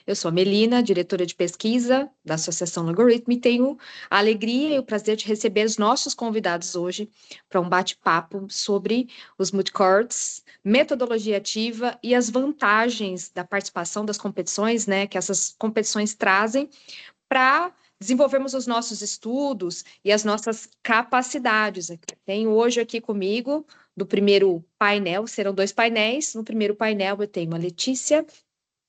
Eu sou a Melina, diretora de pesquisa da Associação Logaritmo, e tenho a alegria e o prazer de receber os nossos convidados hoje para um bate-papo sobre os moot courts, metodologia ativa e as vantagens da participação das competições, né, que essas competições trazem para desenvolvermos os nossos estudos e as nossas capacidades. Tenho hoje aqui comigo, do primeiro painel, serão dois painéis. No primeiro painel eu tenho a Letícia,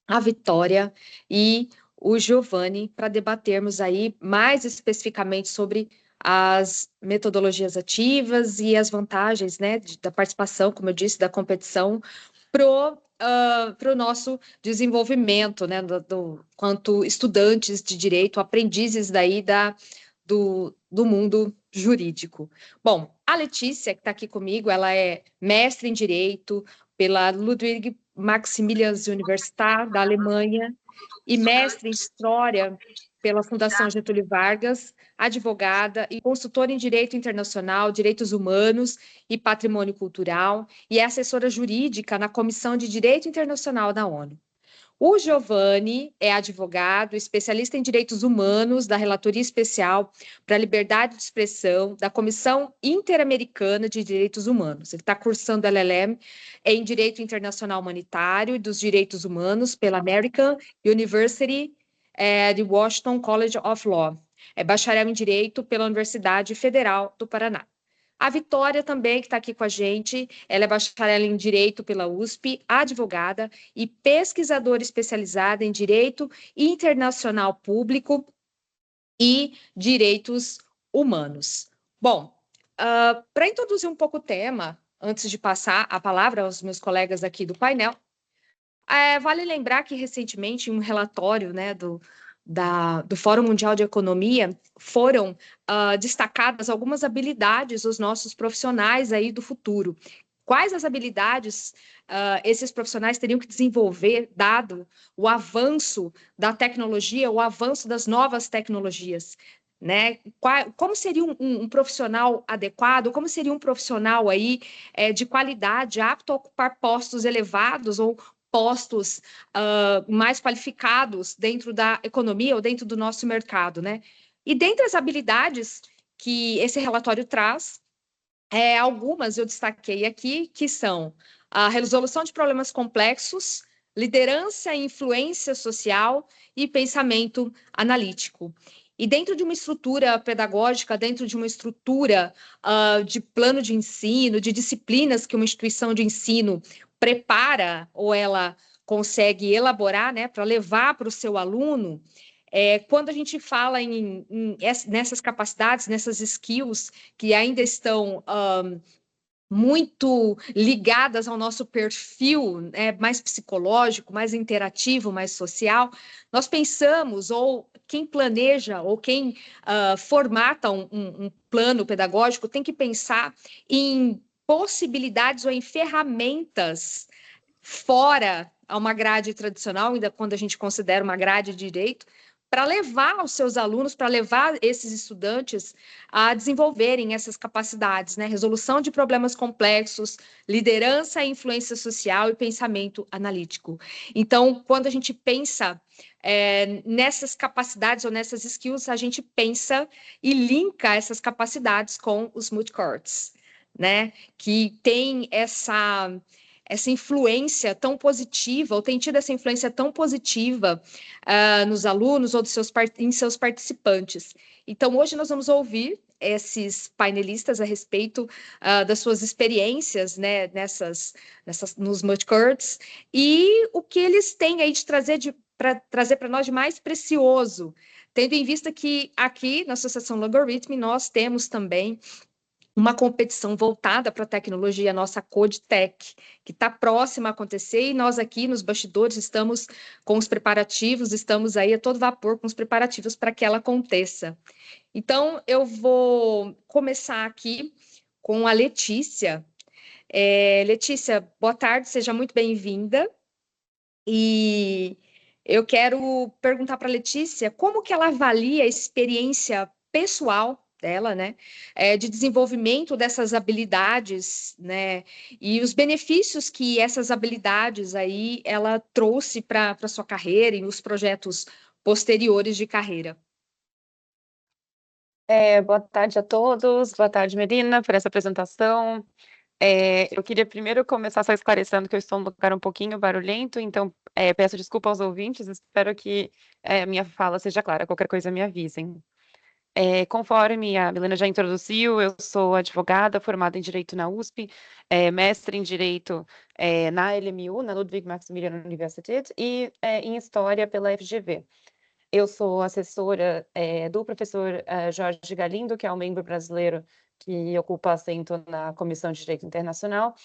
a Vitória e o Giovanni para debatermos aí mais especificamente sobre as metodologias ativas e as vantagens, né, da participação, como eu disse, da competição para o nosso desenvolvimento, né, quanto estudantes de direito, aprendizes daí do mundo jurídico. Bom, a Letícia, que está aqui comigo, ela é mestre em Direito pela Ludwig Maximilians Universität da Alemanha e mestre em História pela Fundação Getúlio Vargas, advogada e consultora em Direito Internacional, Direitos Humanos e Patrimônio Cultural, e é assessora jurídica na Comissão de Direito Internacional da ONU. O Giovanni é advogado, especialista em direitos humanos da Relatoria Especial para a Liberdade de Expressão da Comissão Interamericana de Direitos Humanos. Ele está cursando LLM em Direito Internacional Humanitário e dos Direitos Humanos pela American University de Washington College of Law. É bacharel em Direito pela Universidade Federal do Paraná. A Vitória também, que está aqui com a gente, ela é bacharel em Direito pela USP, advogada e pesquisadora especializada em Direito Internacional Público e Direitos Humanos. Bom, para introduzir um pouco o tema, antes de passar a palavra aos meus colegas aqui do painel, vale lembrar que recentemente, em um relatório, né, do Fórum Mundial de Economia, foram destacadas algumas habilidades dos nossos profissionais aí do futuro. Quais as habilidades esses profissionais teriam que desenvolver, dado o avanço da tecnologia, o avanço das novas tecnologias? Né? Como seria um profissional adequado? Como seria um profissional aí de qualidade, apto a ocupar postos elevados ou postos mais qualificados dentro da economia ou dentro do nosso mercado, né? E dentre as habilidades que esse relatório traz, algumas eu destaquei aqui, que são a resolução de problemas complexos, liderança e influência social e pensamento analítico. E dentro de uma estrutura pedagógica, dentro de uma estrutura de plano de ensino, de disciplinas que uma instituição de ensino prepara ou ela consegue elaborar, né, para levar para o seu aluno, quando a gente fala nessas capacidades, nessas skills que ainda estão muito ligadas ao nosso perfil mais psicológico, mais interativo, mais social, nós pensamos, ou quem planeja, ou quem formata um plano pedagógico, tem que pensar em possibilidades ou em ferramentas fora a uma grade tradicional, ainda quando a gente considera uma grade de direito, para levar os seus alunos, para levar esses estudantes a desenvolverem essas capacidades, né? Resolução de problemas complexos, liderança e influência social e pensamento analítico. Então, quando a gente pensa nessas capacidades ou nessas skills, a gente pensa e linka essas capacidades com os moot courts, né? Que tem essa influência tão positiva, ou tem tido essa influência tão positiva nos alunos ou em seus participantes. Então, hoje nós vamos ouvir esses painelistas a respeito das suas experiências, né, nos moot courts, e o que eles têm aí de trazer para nós de mais precioso, tendo em vista que aqui na Associação Logaritmo nós temos também uma competição voltada para a tecnologia, a nossa CodeTech, que está próxima a acontecer, e nós aqui nos bastidores estamos com os preparativos, estamos aí a todo vapor com os preparativos para que ela aconteça. Então, eu vou começar aqui com a Letícia. Letícia, boa tarde, seja muito bem-vinda. E eu quero perguntar para a Letícia como que ela avalia a experiência pessoal dela, né, de desenvolvimento dessas habilidades, né, e os benefícios que essas habilidades aí ela trouxe para a sua carreira e nos projetos posteriores de carreira. Boa tarde a todos, boa tarde, Melina, por essa apresentação. Eu queria primeiro começar só esclarecendo que eu estou num lugar um pouquinho barulhento, então peço desculpa aos ouvintes, espero que a minha fala seja clara, qualquer coisa me avisem. Conforme a Milena já introduziu, eu sou advogada formada em Direito na USP, mestre em Direito na LMU, na Ludwig Maximilian Universität, e em História pela FGV. Eu sou assessora do professor Jorge Galindo, que é um membro brasileiro que ocupa assento na Comissão de Direito Internacional.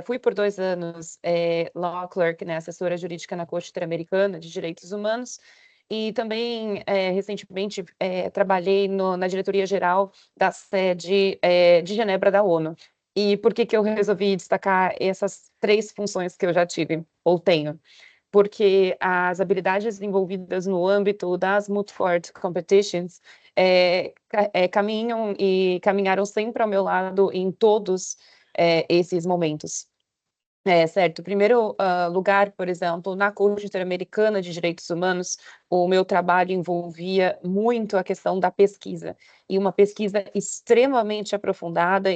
Fui por 2 anos law clerk, né, assessora jurídica na Corte Interamericana de Direitos Humanos, e também, recentemente, trabalhei na diretoria-geral da sede de Genebra da ONU. E por que eu resolvi destacar essas 3 funções que eu já tive, ou tenho? Porque as habilidades desenvolvidas no âmbito das Moot-Court Competitions caminham e caminharam sempre ao meu lado em todos esses momentos. Certo. Primeiro lugar, por exemplo, na Corte Interamericana de Direitos Humanos, o meu trabalho envolvia muito a questão da pesquisa, e uma pesquisa extremamente aprofundada,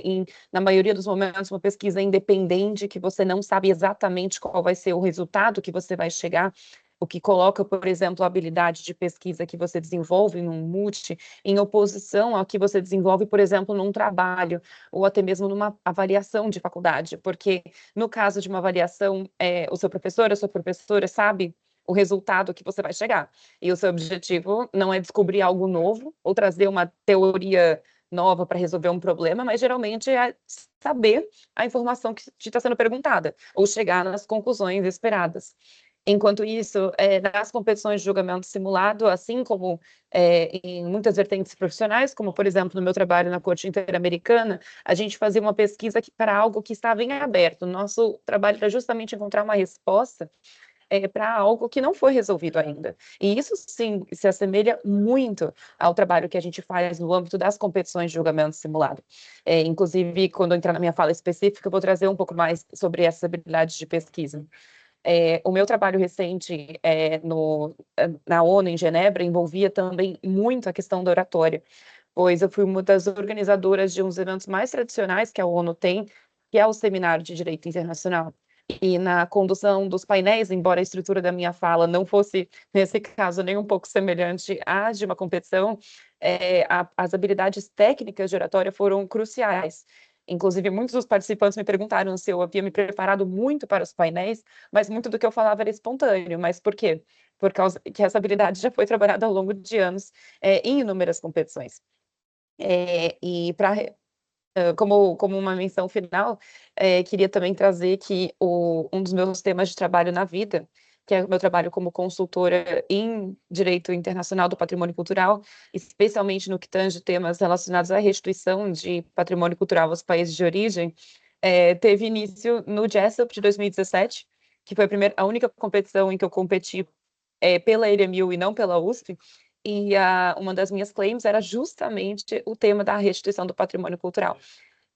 na maioria dos momentos, uma pesquisa independente, que você não sabe exatamente qual vai ser o resultado que você vai chegar, o que coloca, por exemplo, a habilidade de pesquisa que você desenvolve num MUT em oposição ao que você desenvolve, por exemplo, num trabalho, ou até mesmo numa avaliação de faculdade, porque no caso de uma avaliação, o seu professor, a sua professora sabe o resultado que você vai chegar. E o seu objetivo não é descobrir algo novo ou trazer uma teoria nova para resolver um problema, mas geralmente é saber a informação que te está sendo perguntada ou chegar nas conclusões esperadas. Enquanto isso, nas competições de julgamento simulado, assim como em muitas vertentes profissionais, como, por exemplo, no meu trabalho na Corte Interamericana, a gente fazia uma pesquisa para algo que estava em aberto. Nosso trabalho era justamente encontrar uma resposta para algo que não foi resolvido ainda. E isso, sim, se assemelha muito ao trabalho que a gente faz no âmbito das competições de julgamento simulado. Inclusive, quando eu entrar na minha fala específica, eu vou trazer um pouco mais sobre essas habilidades de pesquisa. O meu trabalho recente na ONU, em Genebra, envolvia também muito a questão da oratória, pois eu fui uma das organizadoras de um dos eventos mais tradicionais que a ONU tem, que é o Seminário de Direito Internacional. E na condução dos painéis, embora a estrutura da minha fala não fosse, nesse caso, nem um pouco semelhante à de uma competição, as habilidades técnicas de oratória foram cruciais. Inclusive, muitos dos participantes me perguntaram se eu havia me preparado muito para os painéis, mas muito do que eu falava era espontâneo. Mas por quê? Por causa que essa habilidade já foi trabalhada ao longo de anos em inúmeras competições. E como uma menção final, queria também trazer que um dos meus temas de trabalho na vida, que é o meu trabalho como consultora em Direito Internacional do Patrimônio Cultural, especialmente no que tange temas relacionados à restituição de patrimônio cultural aos países de origem, teve início no Jessup de 2017, que foi a única competição em que eu competi pela LMU e não pela USP, e uma das minhas claims era justamente o tema da restituição do patrimônio cultural.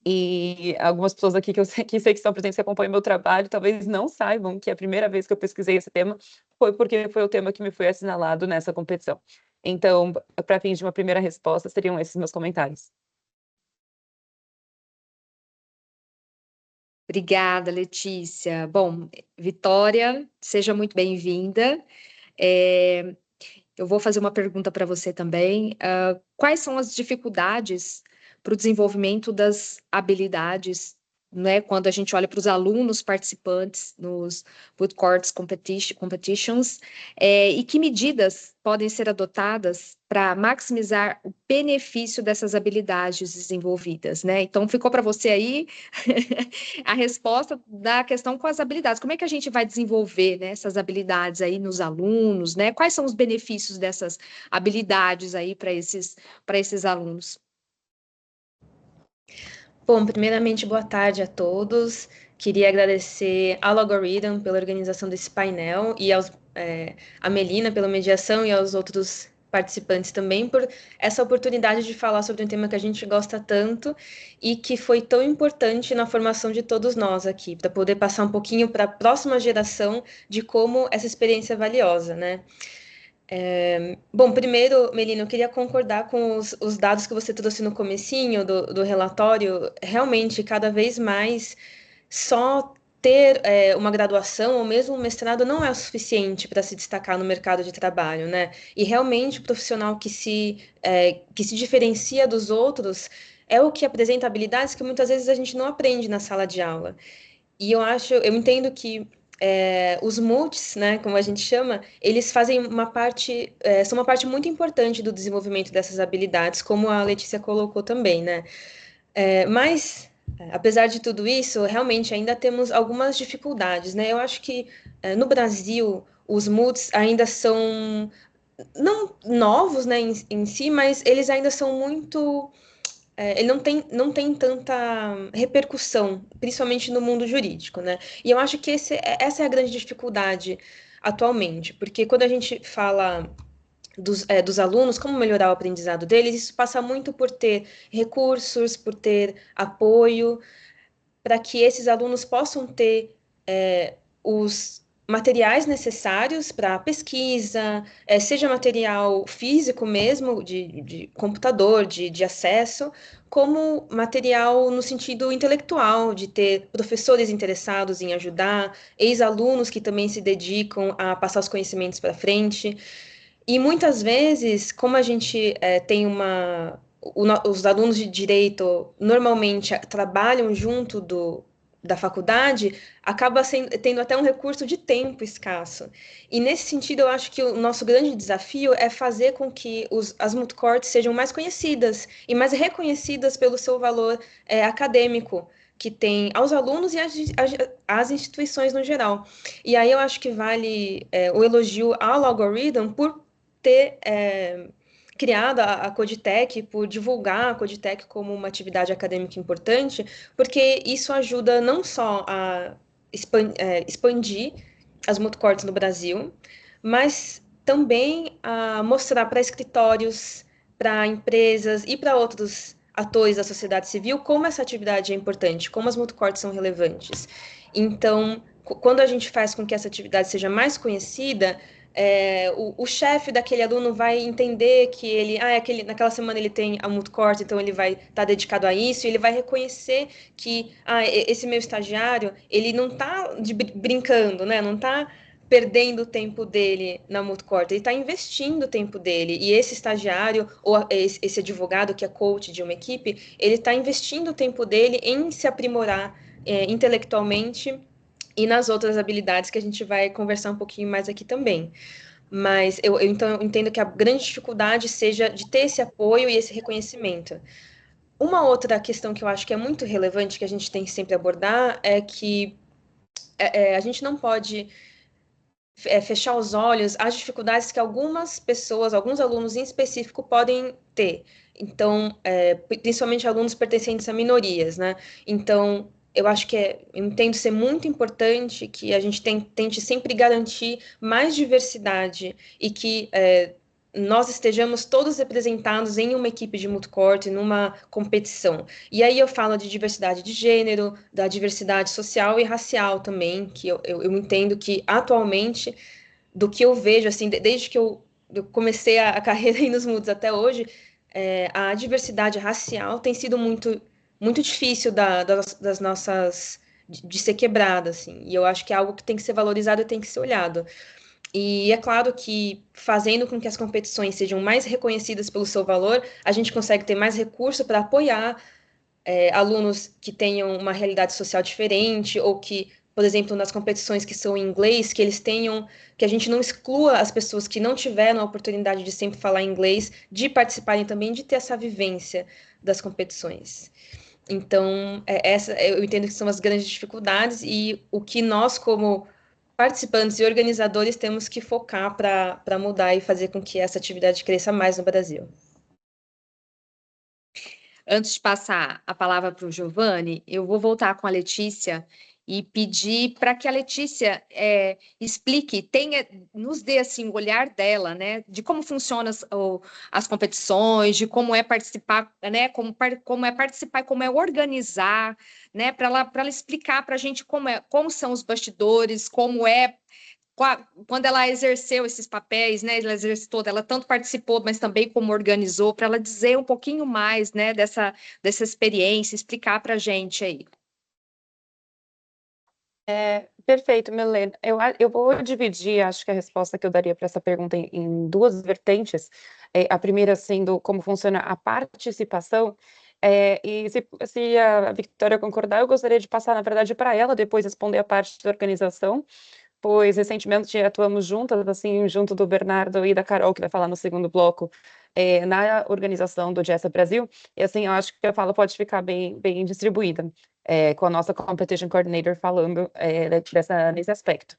E algumas pessoas aqui que eu sei que estão presentes, que acompanham meu trabalho, talvez não saibam que a primeira vez que eu pesquisei esse tema foi porque foi o tema que me foi assinalado nessa competição. Então, para fins de uma primeira resposta, seriam esses meus comentários. Obrigada, Letícia. Bom, Vitória, seja muito bem-vinda. Eu vou fazer uma pergunta para você também. Quais são as dificuldades para o desenvolvimento das habilidades, né, quando a gente olha para os alunos participantes nos Food Courts Competitions, e que medidas podem ser adotadas para maximizar o benefício dessas habilidades desenvolvidas, né? Então, ficou para você aí a resposta da questão com as habilidades. Como é que a gente vai desenvolver, né, essas habilidades aí nos alunos, né? Quais são os benefícios dessas habilidades aí para esses alunos? Bom, primeiramente, boa tarde a todos. Queria agradecer ao Logarithm pela organização desse painel e a Melina pela mediação e aos outros participantes também, por essa oportunidade de falar sobre um tema que a gente gosta tanto e que foi tão importante na formação de todos nós aqui, para poder passar um pouquinho para a próxima geração de como essa experiência é valiosa, né? Bom, primeiro, Melina, eu queria concordar com os dados que você trouxe no comecinho do relatório. Realmente, cada vez mais, só ter uma graduação ou mesmo um mestrado não é o suficiente para se destacar no mercado de trabalho, né? E realmente o profissional que se diferencia dos outros é o que apresenta habilidades que muitas vezes a gente não aprende na sala de aula. E eu entendo que os multis, né, como a gente chama, eles fazem são uma parte muito importante do desenvolvimento dessas habilidades, como a Letícia colocou também, né? Mas, apesar de tudo isso, realmente ainda temos algumas dificuldades, né? Eu acho que no Brasil os multis ainda são não novos, né, em si, mas eles ainda são muito ele não tem tanta repercussão, principalmente no mundo jurídico, né? E eu acho que essa é a grande dificuldade atualmente, porque quando a gente fala dos alunos, como melhorar o aprendizado deles, isso passa muito por ter recursos, por ter apoio, para que esses alunos possam ter os materiais necessários para pesquisa, seja material físico mesmo, de computador, de acesso, como material no sentido intelectual, de ter professores interessados em ajudar, ex-alunos que também se dedicam a passar os conhecimentos para frente. E muitas vezes, como a gente tem os alunos de direito normalmente trabalham junto da faculdade, tendo até um recurso de tempo escasso. E nesse sentido, eu acho que o nosso grande desafio é fazer com que as multicortes sejam mais conhecidas e mais reconhecidas pelo seu valor acadêmico que tem aos alunos e às instituições no geral. E aí eu acho que vale o elogio ao Algorithm por ter criado a Coditec, por divulgar a Coditec como uma atividade acadêmica importante, porque isso ajuda não só a expandir as multicortes no Brasil, mas também a mostrar para escritórios, para empresas e para outros atores da sociedade civil como essa atividade é importante, como as multicortes são relevantes. Então, quando a gente faz com que essa atividade seja mais conhecida, o chefe daquele aluno vai entender que naquela semana ele tem a multicorte, então ele vai estar dedicado a isso, e ele vai reconhecer que esse meu estagiário, ele não está brincando, né? Não está perdendo o tempo dele na multicorte, ele está investindo o tempo dele, e esse estagiário, ou esse advogado que é coach de uma equipe, ele está investindo o tempo dele em se aprimorar intelectualmente e nas outras habilidades que a gente vai conversar um pouquinho mais aqui também. Mas então eu entendo que a grande dificuldade seja de ter esse apoio e esse reconhecimento. Uma outra questão que eu acho que é muito relevante, que a gente tem que sempre abordar, é que a gente não pode fechar os olhos às dificuldades que algumas pessoas, alguns alunos em específico, podem ter. Então, principalmente alunos pertencentes a minorias, né? Então, eu acho que eu entendo ser muito importante que a gente tente sempre garantir mais diversidade e que nós estejamos todos representados em uma equipe de multicorte, numa competição. E aí eu falo de diversidade de gênero, da diversidade social e racial também, que eu entendo que atualmente, do que eu vejo, assim, desde que eu comecei a carreira aí nos multis até hoje, a diversidade racial tem sido muito, muito difícil das nossas de ser quebrada, assim. E eu acho que é algo que tem que ser valorizado e tem que ser olhado. E é claro que fazendo com que as competições sejam mais reconhecidas pelo seu valor, a gente consegue ter mais recurso para apoiar alunos que tenham uma realidade social diferente ou que, por exemplo, nas competições que são em inglês, que a gente não exclua as pessoas que não tiveram a oportunidade de sempre falar inglês, de participarem também, de ter essa vivência das competições. Então, eu entendo que são as grandes dificuldades e o que nós, como participantes e organizadores, temos que focar para mudar e fazer com que essa atividade cresça mais no Brasil. Antes de passar a palavra para o Giovanni, eu vou voltar com a Letícia e pedir para que a Letícia explique, nos dê assim, o olhar dela, né, de como funcionam as competições, de como é participar, né, como é participar, como é organizar, né, para ela explicar para a gente como são os bastidores, como é quando ela exerceu esses papéis, né, ela exercitou, ela tanto participou, mas também como organizou, para ela dizer um pouquinho mais, né, dessa experiência, explicar para a gente aí. Perfeito, Milena. Eu vou dividir, acho que a resposta que eu daria para essa pergunta em duas vertentes. A primeira sendo como funciona a participação, e se a Victoria concordar, eu gostaria de passar, na verdade, para ela depois responder a parte da organização, pois recentemente atuamos juntas, assim, junto do Bernardo e da Carol, que vai falar no segundo bloco, na organização do Jessa Brasil, e assim, eu acho que a fala pode ficar bem distribuída, com a nossa Competition Coordinator falando nesse aspecto.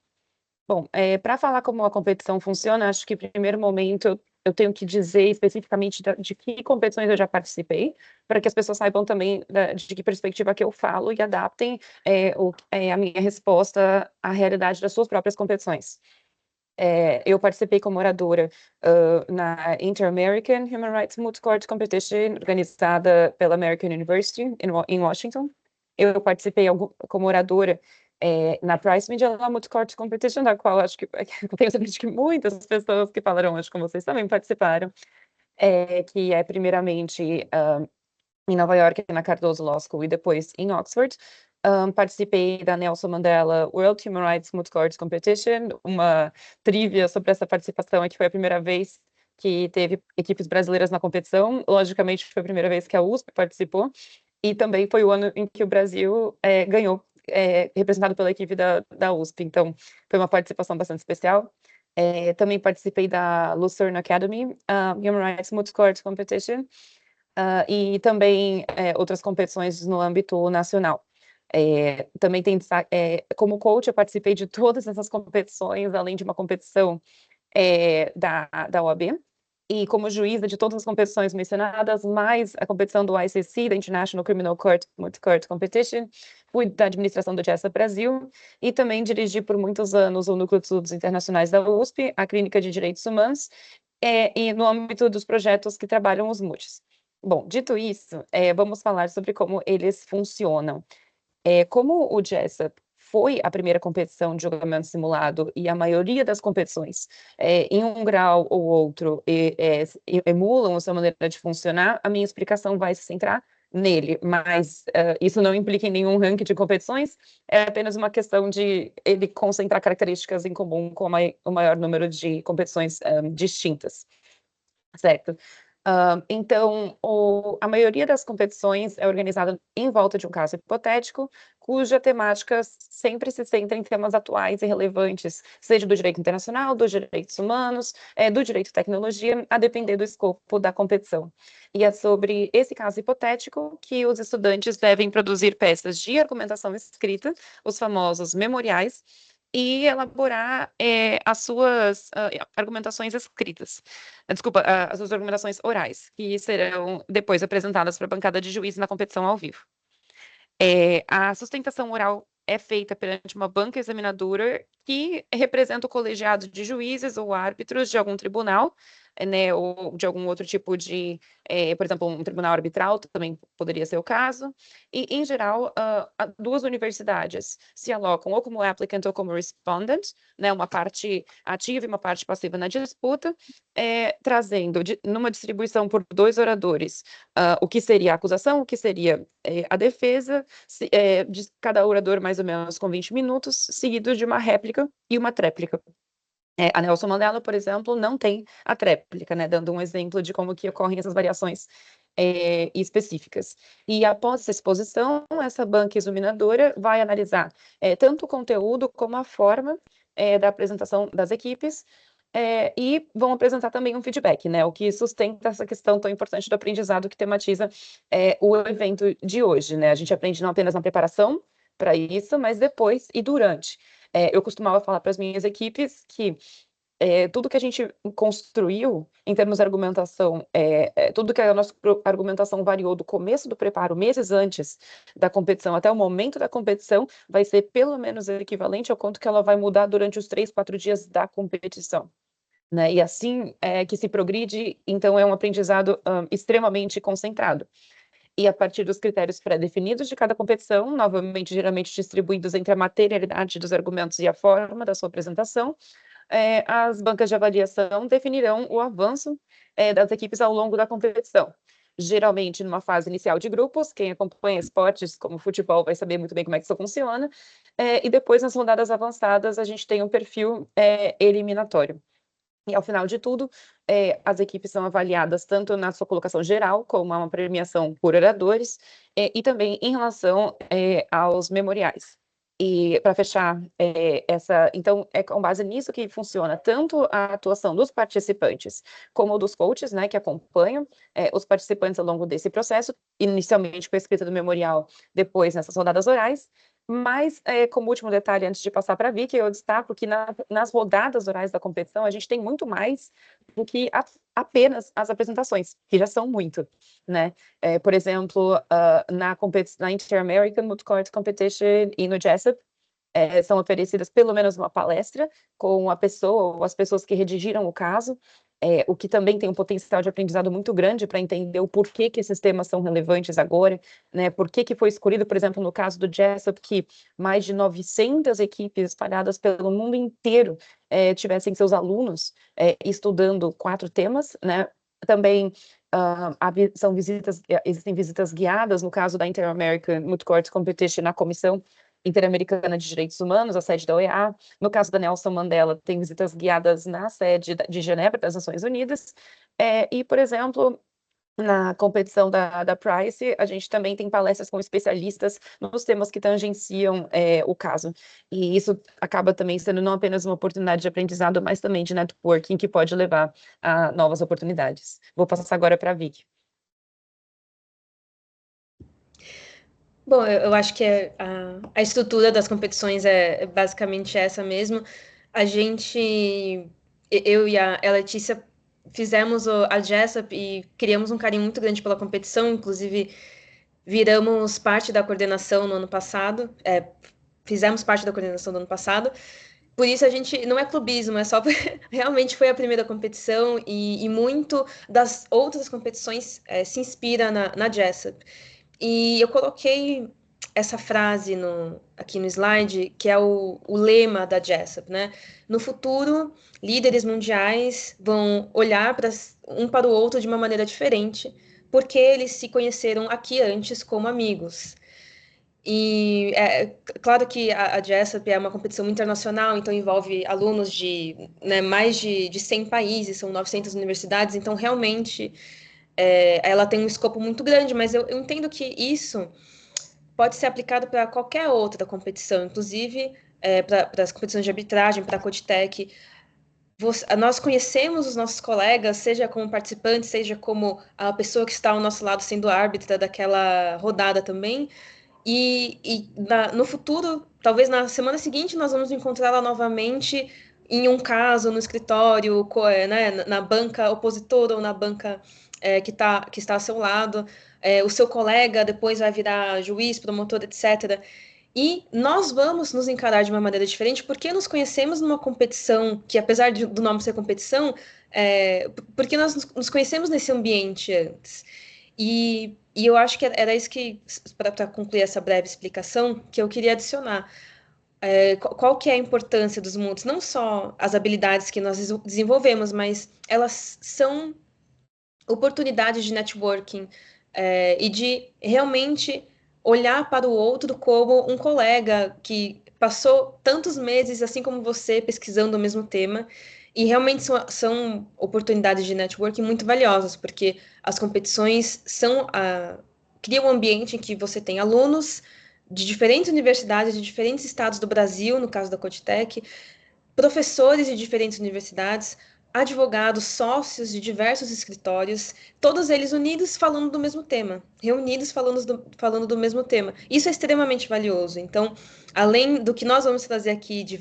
Bom, para falar como a competição funciona, acho que, em primeiro momento, eu tenho que dizer especificamente de que competições eu já participei, para que as pessoas saibam também de que perspectiva que eu falo e adaptem a minha resposta à realidade das suas próprias competições. Eu participei como oradora na Inter-American Human Rights Moot Court Competition, organizada pela American University em Washington. Eu participei como oradora na Price Media Law Moot Court Competition, da qual acho que eu tenho certeza que muitas pessoas que falaram hoje com vocês também participaram, que é primeiramente em Nova York, na Cardozo Law School, e depois em Oxford. Participei da Nelson Mandela World Human Rights Moot Court Competition. Uma trivia sobre essa participação é que foi a primeira vez que teve equipes brasileiras na competição. Logicamente, foi a primeira vez que a USP participou. E também foi o ano em que o Brasil ganhou, representado pela equipe da USP. Então, foi uma participação bastante especial. Também participei da Lucerne Academy Human Rights Moot Court Competition. E também outras competições no âmbito nacional. Também tem como coach, eu participei de todas essas competições, além de uma competição da OAB, e como juíza de todas as competições mencionadas, mais a competição do ICC, da International Criminal Court Multi-Court Competition, fui da administração do Jessa Brasil, e também dirigi por muitos anos o Núcleo de Estudos Internacionais da USP, a Clínica de Direitos Humanos, e no âmbito dos projetos que trabalham os MUTs. Bom, dito isso, vamos falar sobre como eles funcionam. Como o Jessa foi a primeira competição de julgamento simulado e a maioria das competições, em um grau ou outro, emulam a sua maneira de funcionar, a minha explicação vai se centrar nele, mas isso não implica em nenhum ranking de competições, é apenas uma questão de ele concentrar características em comum com o maior número de competições distintas, certo? Então, a maioria das competições é organizada em volta de um caso hipotético, cuja temática sempre se centra em temas atuais e relevantes, seja do direito internacional, dos direitos humanos, do direito e tecnologia, a depender do escopo da competição. E é sobre esse caso hipotético que os estudantes devem produzir peças de argumentação escrita, os famosos memoriais, e elaborar as suas argumentações escritas. Desculpa, as suas argumentações orais, que serão depois apresentadas para a bancada de juízes na competição ao vivo. A sustentação oral é feita perante uma banca examinadora que representa o colegiado de juízes ou árbitros de algum tribunal, né, ou de algum outro tipo de, por exemplo, um tribunal arbitral também poderia ser o caso, e, em geral, duas universidades se alocam ou como applicant ou como respondent, né, uma parte ativa e uma parte passiva na disputa, trazendo, numa distribuição por dois oradores, o que seria a acusação, o que seria a defesa, de cada orador mais ou menos com 20 minutos, seguidos de uma réplica e uma tréplica. A Nelson Mandela, por exemplo, não tem a tréplica, né, dando um exemplo de como que ocorrem essas variações específicas. E após essa exposição, essa banca examinadora vai analisar tanto o conteúdo como a forma da apresentação das equipes, e vão apresentar também um feedback, né, o que sustenta essa questão tão importante do aprendizado que tematiza o evento de hoje, né, a gente aprende não apenas na preparação para isso, mas depois e durante. Eu costumava falar para as minhas equipes que tudo que a gente construiu em termos de argumentação, tudo que a nossa argumentação variou do começo do preparo, meses antes da competição, até o momento da competição, vai ser pelo menos equivalente ao quanto que ela vai mudar durante os 3, 4 dias da competição. Né? E assim que se progride, então é um aprendizado extremamente concentrado. E a partir dos critérios pré-definidos de cada competição, novamente, geralmente distribuídos entre a materialidade dos argumentos e a forma da sua apresentação, as bancas de avaliação definirão o avanço das equipes ao longo da competição. Geralmente, numa fase inicial de grupos, quem acompanha esportes como futebol vai saber muito bem como é que isso funciona, e depois, nas rodadas avançadas, a gente tem um perfil eliminatório. E, ao final de tudo, as equipes são avaliadas tanto na sua colocação geral, como uma premiação por oradores, e também em relação aos memoriais. E, para fechar então, é com base nisso que funciona tanto a atuação dos participantes, como dos coaches, né, que acompanham os participantes ao longo desse processo, inicialmente com a escrita do memorial, depois nessas rodadas orais. Mas, como último detalhe, antes de passar para a Vicky, eu destaco que nas rodadas orais da competição, a gente tem muito mais do que apenas as apresentações, que já são muito, né? Por exemplo, na Inter-American Moot Court Competition e no Jessup, são oferecidas pelo menos uma palestra com a pessoa ou as pessoas que redigiram o caso, o que também tem um potencial de aprendizado muito grande para entender o porquê que esses temas são relevantes agora, né? Por que foi escolhido, por exemplo, no caso do Jessup, que mais de 900 equipes espalhadas pelo mundo inteiro tivessem seus alunos estudando 4 temas, né? Também existem visitas guiadas, no caso da Inter-American Moot Court Competition, na Comissão Interamericana de Direitos Humanos, a sede da OEA. No caso da Nelson Mandela, tem visitas guiadas na sede de Genebra, das Nações Unidas. E, por exemplo, na competição da Price, a gente também tem palestras com especialistas nos temas que tangenciam o caso. E isso acaba também sendo não apenas uma oportunidade de aprendizado, mas também de networking, que pode levar a novas oportunidades. Vou passar agora para a Vicky. Bom, eu acho que a estrutura das competições é basicamente essa mesmo. Eu e a Letícia fizemos a Jessup e criamos um carinho muito grande pela competição, inclusive viramos parte da coordenação no ano passado, fizemos parte da coordenação do ano passado. Por isso a gente não é clubismo, é só realmente foi a primeira competição e muito das outras competições se inspira na Jessup. E eu coloquei essa frase aqui no slide, que é o lema da Jessup, né? No futuro, líderes mundiais vão olhar um para o outro de uma maneira diferente, porque eles se conheceram aqui antes como amigos. E é claro que a Jessup é uma competição internacional, então envolve alunos de mais de 100 países, são 900 universidades, então realmente ela tem um escopo muito grande, mas eu entendo que isso pode ser aplicado para qualquer outra competição, inclusive para as competições de arbitragem, para a Coditec. Nós conhecemos os nossos colegas, seja como participante, seja como a pessoa que está ao nosso lado sendo árbitra daquela rodada também, no futuro, talvez na semana seguinte, nós vamos encontrá-la novamente em um caso, no escritório, né, na banca opositora ou na banca que está ao seu lado. O seu colega depois vai virar juiz, promotor, etc. E nós vamos nos encarar de uma maneira diferente porque nos conhecemos numa competição que, apesar do nome ser competição, porque nós nos conhecemos nesse ambiente antes. E eu acho que era isso que, para concluir essa breve explicação, que eu queria adicionar. Qual que é a importância dos MOOCs? Não só as habilidades que nós desenvolvemos, mas elas são oportunidades de networking e de realmente olhar para o outro como um colega que passou tantos meses, assim como você, pesquisando o mesmo tema. E realmente são oportunidades de networking muito valiosas, porque as competições criam um ambiente em que você tem alunos de diferentes universidades, de diferentes estados do Brasil, no caso da Coditec, professores de diferentes universidades, advogados, sócios de diversos escritórios, todos eles unidos falando do mesmo tema, reunidos falando do mesmo tema. Isso é extremamente valioso. Então, além do que nós vamos trazer aqui de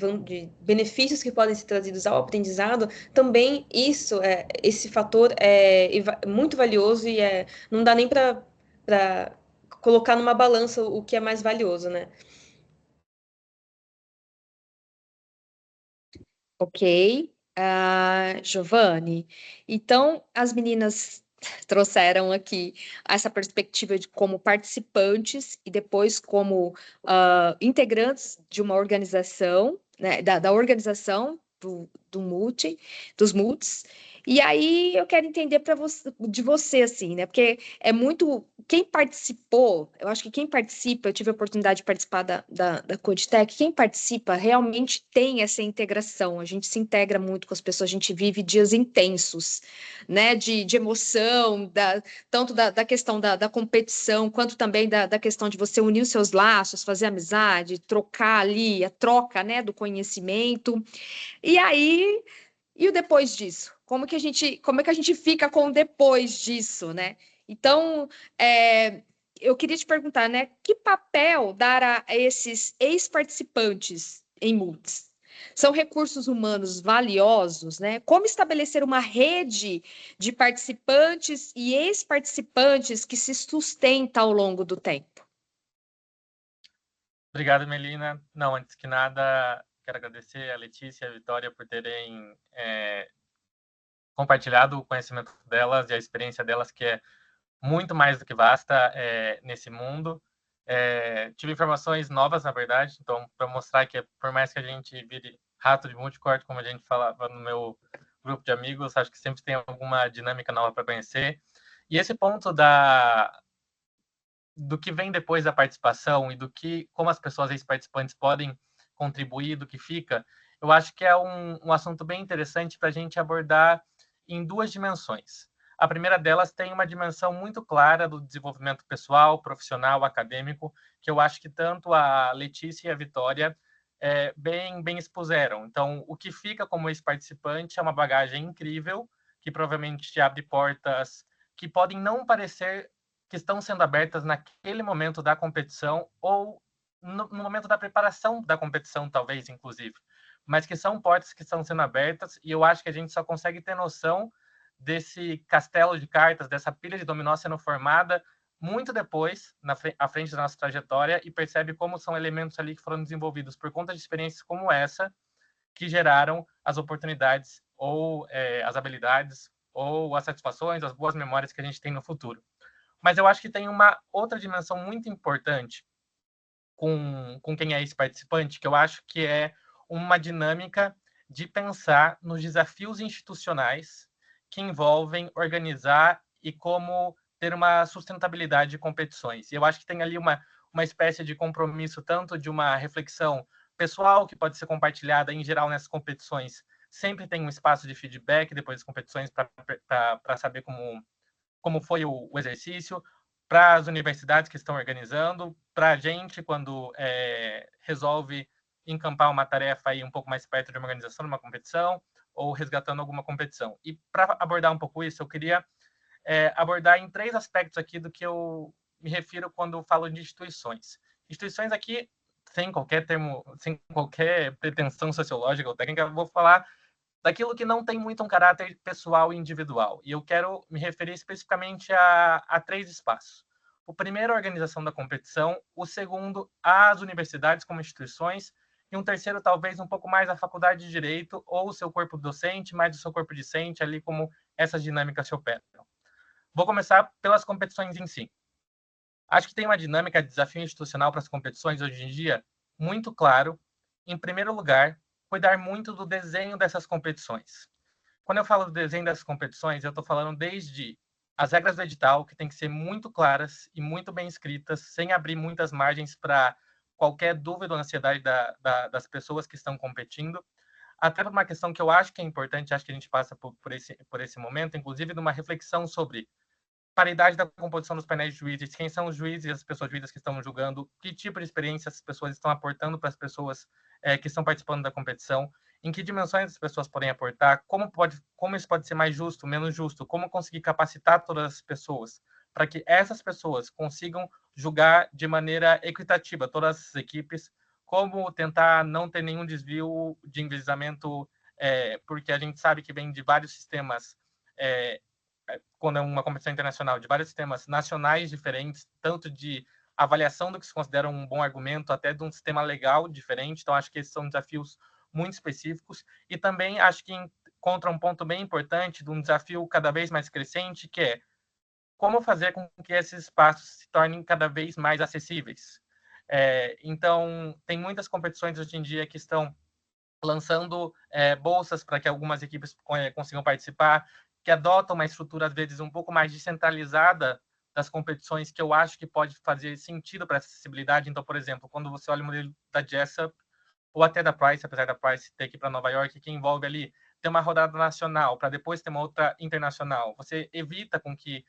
benefícios que podem ser trazidos ao aprendizado, também esse fator é muito valioso e não dá nem para colocar numa balança o que é mais valioso, né? Ok. Giovanni, então as meninas trouxeram aqui essa perspectiva de como participantes e depois como integrantes de uma organização, né, da organização do MUT, dos MUTs. E aí eu quero entender de você, assim, né? Porque é muito. Quem participou, eu acho que quem participa, eu tive a oportunidade de participar da Coditec, quem participa realmente tem essa integração. A gente se integra muito com as pessoas, a gente vive dias intensos, né? De emoção, tanto da questão da competição, quanto também da questão de você unir os seus laços, fazer amizade, trocar ali, a troca, né, do conhecimento. E aí, e o depois disso? Como é que a gente fica com o depois disso, né? Então, eu queria te perguntar, né, que papel dar a esses ex-participantes em MUTs? São recursos humanos valiosos, né? Como estabelecer uma rede de participantes e ex-participantes que se sustenta ao longo do tempo? Obrigado, Melina. Não, antes que nada, quero agradecer a Letícia e a Vitória por terem compartilhado o conhecimento delas e a experiência delas, que é muito mais do que vasta nesse mundo. Tive informações novas, na verdade, então, para mostrar que, por mais que a gente vire rato de multicorte, como a gente falava no meu grupo de amigos, acho que sempre tem alguma dinâmica nova para conhecer. E esse ponto do que vem depois da participação e como as pessoas ex-participantes podem contribuir, do que fica, eu acho que é um assunto bem interessante para a gente abordar em duas dimensões. A primeira delas tem uma dimensão muito clara do desenvolvimento pessoal, profissional, acadêmico, que eu acho que tanto a Letícia e a Vitória bem expuseram. Então, o que fica como ex-participante é uma bagagem incrível, que provavelmente te abre portas que podem não parecer que estão sendo abertas naquele momento da competição ou no momento da preparação da competição, talvez, inclusive. Mas que são portas que estão sendo abertas e eu acho que a gente só consegue ter noção desse castelo de cartas, dessa pilha de dominó sendo formada muito depois, à frente da nossa trajetória, e percebe como são elementos ali que foram desenvolvidos por conta de experiências como essa, que geraram as oportunidades ou as habilidades ou as satisfações, as boas memórias que a gente tem no futuro. Mas eu acho que tem uma outra dimensão muito importante com quem é esse participante, que eu acho que é uma dinâmica de pensar nos desafios institucionais que envolvem organizar e como ter uma sustentabilidade de competições. E eu acho que tem ali uma espécie de compromisso, tanto de uma reflexão pessoal, que pode ser compartilhada em geral nessas competições. Sempre tem um espaço de feedback depois das competições para saber como foi o exercício, para as universidades que estão organizando, para a gente, quando resolve encampar uma tarefa aí um pouco mais perto de uma organização, de uma competição, ou resgatando alguma competição. E para abordar um pouco isso, eu queria abordar em 3 aspectos aqui do que eu me refiro quando falo de instituições. Instituições aqui, sem qualquer termo, sem qualquer pretensão sociológica ou técnica, eu vou falar daquilo que não tem muito um caráter pessoal e individual. E eu quero me referir especificamente a 3 espaços. O primeiro, a organização da competição. O segundo, as universidades como instituições. E um terceiro, talvez, um pouco mais a faculdade de Direito ou o seu corpo docente, mais o seu corpo discente, ali como essas dinâmicas se operam. Vou começar pelas competições em si. Acho que tem uma dinâmica de desafio institucional para as competições hoje em dia muito claro. Em primeiro lugar, cuidar muito do desenho dessas competições. Quando eu falo do desenho dessas competições, eu estou falando desde as regras do edital, que tem que ser muito claras e muito bem escritas, sem abrir muitas margens para qualquer dúvida ou ansiedade das pessoas que estão competindo, até por uma questão que eu acho que é importante, acho que a gente passa por esse momento, inclusive de uma reflexão sobre paridade da composição dos painéis de juízes, quem são os juízes e as pessoas juízes que estão julgando, que tipo de experiência as pessoas estão aportando para as pessoas que estão participando da competição. em que dimensões as pessoas podem aportar, como isso pode ser mais justo, menos justo, como conseguir capacitar todas as pessoas, para que essas pessoas consigam julgar de maneira equitativa todas as equipes, como tentar não ter nenhum desvio de enviesamento, porque a gente sabe que vem de vários sistemas, quando é uma competição internacional, de vários sistemas nacionais diferentes, tanto de avaliação do que se considera um bom argumento, até de um sistema legal diferente. Então, acho que esses são desafios muito específicos. E também acho que encontra um ponto bem importante de um desafio cada vez mais crescente, que é como fazer com que esses espaços se tornem cada vez mais acessíveis. Então, tem muitas competições hoje em dia que estão lançando bolsas para que algumas equipes consigam participar, que adotam uma estrutura, às vezes, um pouco mais descentralizada das competições, que eu acho que pode fazer sentido para essa acessibilidade. Então, por exemplo, quando você olha o modelo da Jessup, ou até da Price, apesar da Price ter que ir para Nova York, que envolve ali ter uma rodada nacional, para depois ter uma outra internacional, você evita com que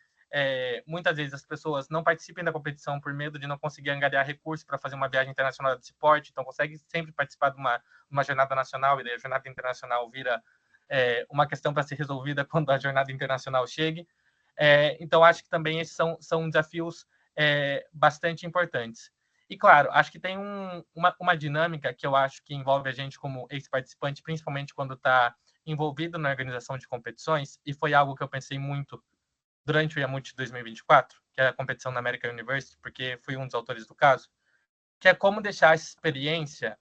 muitas vezes as pessoas não participem da competição por medo de não conseguir angariar recursos para fazer uma viagem internacional de esporte, então consegue sempre participar de uma jornada nacional, e daí a jornada internacional vira uma questão para ser resolvida quando a jornada internacional chegue. Então, acho que também esses são desafios bastante importantes. E, claro, acho que tem uma dinâmica que eu acho que envolve a gente como ex-participante, principalmente quando está envolvido na organização de competições, e foi algo que eu pensei muito durante o Yamut 2024, que é a competição na American University, porque fui um dos autores do caso, que é como deixar essa experiência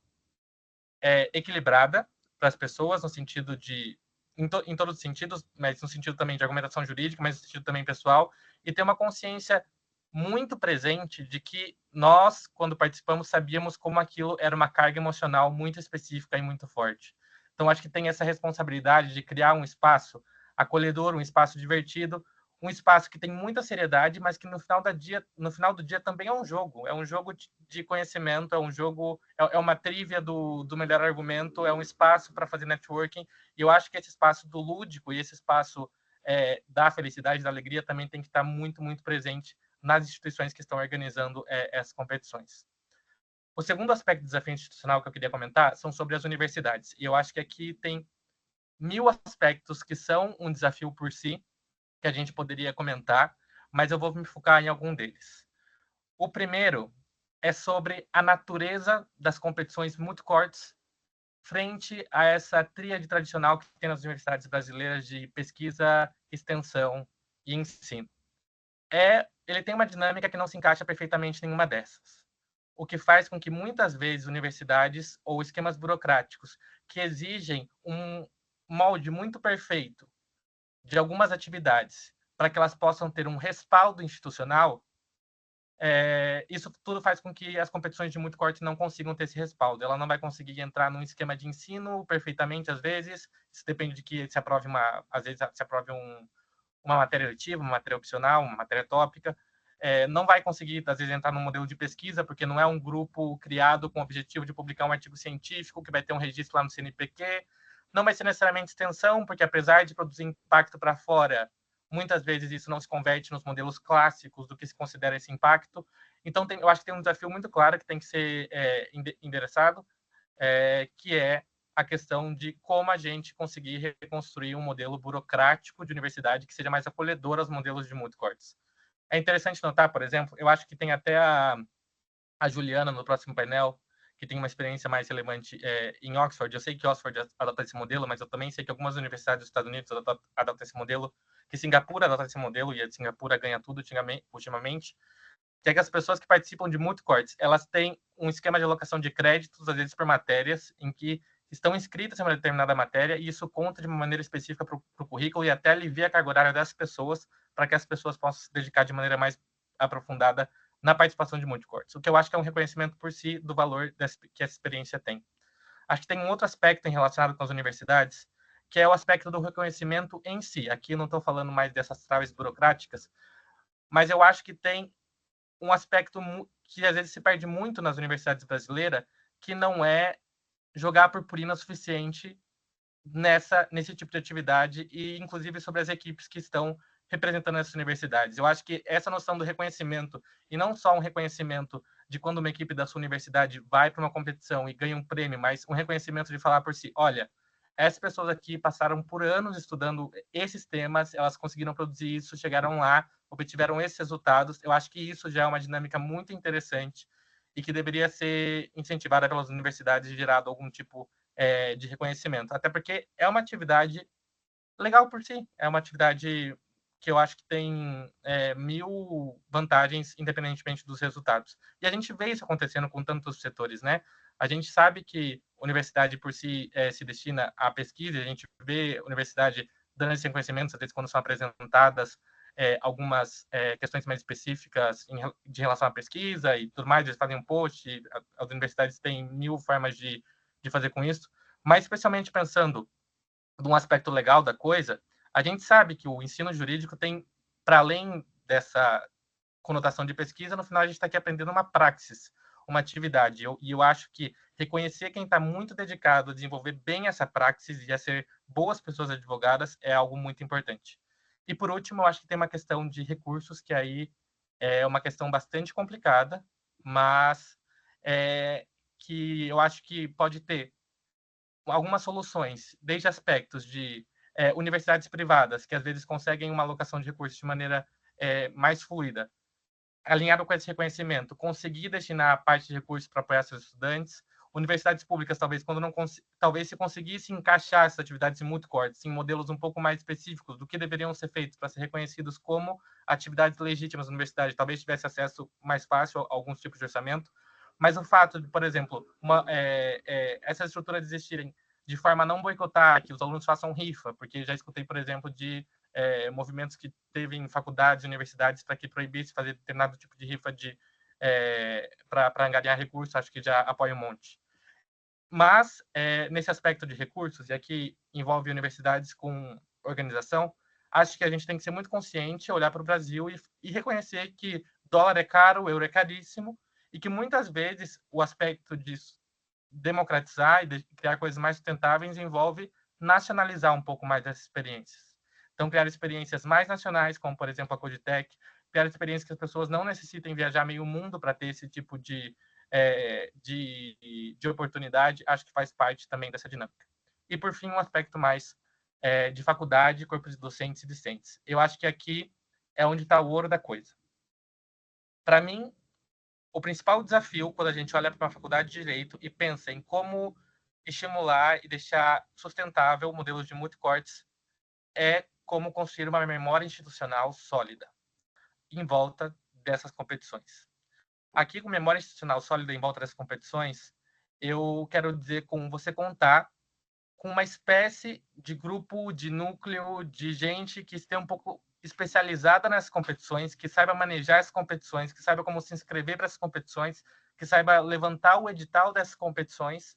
equilibrada para as pessoas, no sentido de em todos os sentidos, mas no sentido também de argumentação jurídica, mas no sentido também pessoal, e ter uma consciência muito presente de que nós, quando participamos, sabíamos como aquilo era uma carga emocional muito específica e muito forte. Então, acho que tem essa responsabilidade de criar um espaço acolhedor, um espaço divertido, um espaço que tem muita seriedade, mas que no final do dia também é um jogo de conhecimento, é um jogo, é uma trivia do melhor argumento, é um espaço para fazer networking, e eu acho que esse espaço do lúdico e esse espaço da felicidade, da alegria, também tem que estar muito, muito presente nas instituições que estão organizando essas competições. O segundo aspecto do desafio institucional que eu queria comentar são sobre as universidades, e eu acho que aqui tem 1000 aspectos que são um desafio por si, que a gente poderia comentar, mas eu vou me focar em algum deles. O primeiro é sobre a natureza das competições multicortes frente a essa tríade tradicional que tem nas universidades brasileiras de pesquisa, extensão e ensino. Ele tem uma dinâmica que não se encaixa perfeitamente em nenhuma dessas, o que faz com que muitas vezes universidades ou esquemas burocráticos que exigem um molde muito perfeito de algumas atividades para que elas possam ter um respaldo institucional, isso tudo faz com que as competições de multicorte não consigam ter esse respaldo. Ela não vai conseguir entrar num esquema de ensino perfeitamente, às vezes. Isso depende de que se aprove às vezes se aprove uma matéria letiva, uma matéria opcional, uma matéria tópica. Não vai conseguir, às vezes, entrar num modelo de pesquisa, porque não é um grupo criado com o objetivo de publicar um artigo científico que vai ter um registro lá no CNPq. Não vai ser necessariamente extensão, porque apesar de produzir impacto para fora, muitas vezes isso não se converte nos modelos clássicos do que se considera esse impacto. Então, eu acho que tem um desafio muito claro que tem que ser endereçado, que é a questão de como a gente conseguir reconstruir um modelo burocrático de universidade que seja mais acolhedor aos modelos de multicortes. É interessante notar, por exemplo, eu acho que tem até a Juliana no próximo painel, que tem uma experiência mais relevante em Oxford. Eu sei que Oxford adota esse modelo, mas eu também sei que algumas universidades dos Estados Unidos adotam esse modelo, que Singapura adota esse modelo, e a Singapura ganha tudo ultimamente, que é que as pessoas que participam de multicortes, elas têm um esquema de alocação de créditos, às vezes por matérias, em que estão inscritas em uma determinada matéria, e isso conta de uma maneira específica para o currículo e até alivia a carga horária das pessoas, para que as pessoas possam se dedicar de maneira mais aprofundada na participação de multicortes, o que eu acho que é um reconhecimento por si do valor que essa experiência tem. Acho que tem um outro aspecto relacionado com as universidades, que é o aspecto do reconhecimento em si. Aqui eu não estou falando mais dessas traves burocráticas, mas eu acho que tem um aspecto que às vezes se perde muito nas universidades brasileiras, que não é jogar purpurina o suficiente nesse tipo de atividade, e inclusive sobre as equipes que estão representando essas universidades. Eu acho que essa noção do reconhecimento, e não só um reconhecimento de quando uma equipe da sua universidade vai para uma competição e ganha um prêmio, mas um reconhecimento de falar por si, olha, essas pessoas aqui passaram por anos estudando esses temas, elas conseguiram produzir isso, chegaram lá, obtiveram esses resultados. Eu acho que isso já é uma dinâmica muito interessante e que deveria ser incentivada pelas universidades e gerado algum tipo de reconhecimento. Até porque é uma atividade legal por si, é uma atividade que eu acho que tem 1000 vantagens, independentemente dos resultados. E a gente vê isso acontecendo com tantos setores, né? A gente sabe que a universidade por si se destina à pesquisa, a gente vê a universidade dando esses reconhecimentos, às vezes quando são apresentadas algumas questões mais específicas de relação à pesquisa e tudo mais, eles fazem um post, as universidades têm 1000 formas de fazer com isso, mas especialmente pensando de um aspecto legal da coisa, a gente sabe que o ensino jurídico tem, para além dessa conotação de pesquisa, no final a gente está aqui aprendendo uma praxis, uma atividade. E eu acho que reconhecer quem está muito dedicado a desenvolver bem essa praxis e a ser boas pessoas advogadas é algo muito importante. E por último, eu acho que tem uma questão de recursos, que aí é uma questão bastante complicada, mas que eu acho que pode ter algumas soluções, desde aspectos de universidades privadas, que às vezes conseguem uma alocação de recursos de maneira mais fluida, alinhado com esse reconhecimento, conseguir destinar parte de recursos para apoiar seus estudantes. Universidades públicas, talvez, quando não talvez se conseguisse encaixar essas atividades em multicortes, em modelos um pouco mais específicos do que deveriam ser feitos para ser reconhecidos como atividades legítimas na universidade, talvez tivesse acesso mais fácil a alguns tipos de orçamento. Mas o fato de, por exemplo, essas estruturas existirem de forma a não boicotar que os alunos façam rifa, porque já escutei, por exemplo, de movimentos que teve em faculdades e universidades para que proibisse fazer determinado tipo de rifa para angariar recursos, acho que já apoia um monte. Mas, nesse aspecto de recursos, e aqui envolve universidades com organização, acho que a gente tem que ser muito consciente, olhar para o Brasil e reconhecer que dólar é caro, o euro é caríssimo, e que muitas vezes o aspecto de democratizar e de criar coisas mais sustentáveis envolve nacionalizar um pouco mais essas experiências. Então, criar experiências mais nacionais, como, por exemplo, a Coditec, criar experiências que as pessoas não necessitem viajar meio mundo para ter esse tipo de oportunidade, acho que faz parte também dessa dinâmica. E, por fim, um aspecto mais de faculdade, corpo de docentes e discentes. Eu acho que aqui é onde está o ouro da coisa. Para mim, o principal desafio, quando a gente olha para uma faculdade de Direito e pensa em como estimular e deixar sustentável modelos de multicortes, é como construir uma memória institucional sólida em volta dessas competições. Aqui, com memória institucional sólida em volta dessas competições, eu quero dizer com você contar com uma espécie de grupo, de núcleo, de gente que esteja um pouco especializada nessas competições, que saiba manejar essas competições, que saiba como se inscrever para essas competições, que saiba levantar o edital dessas competições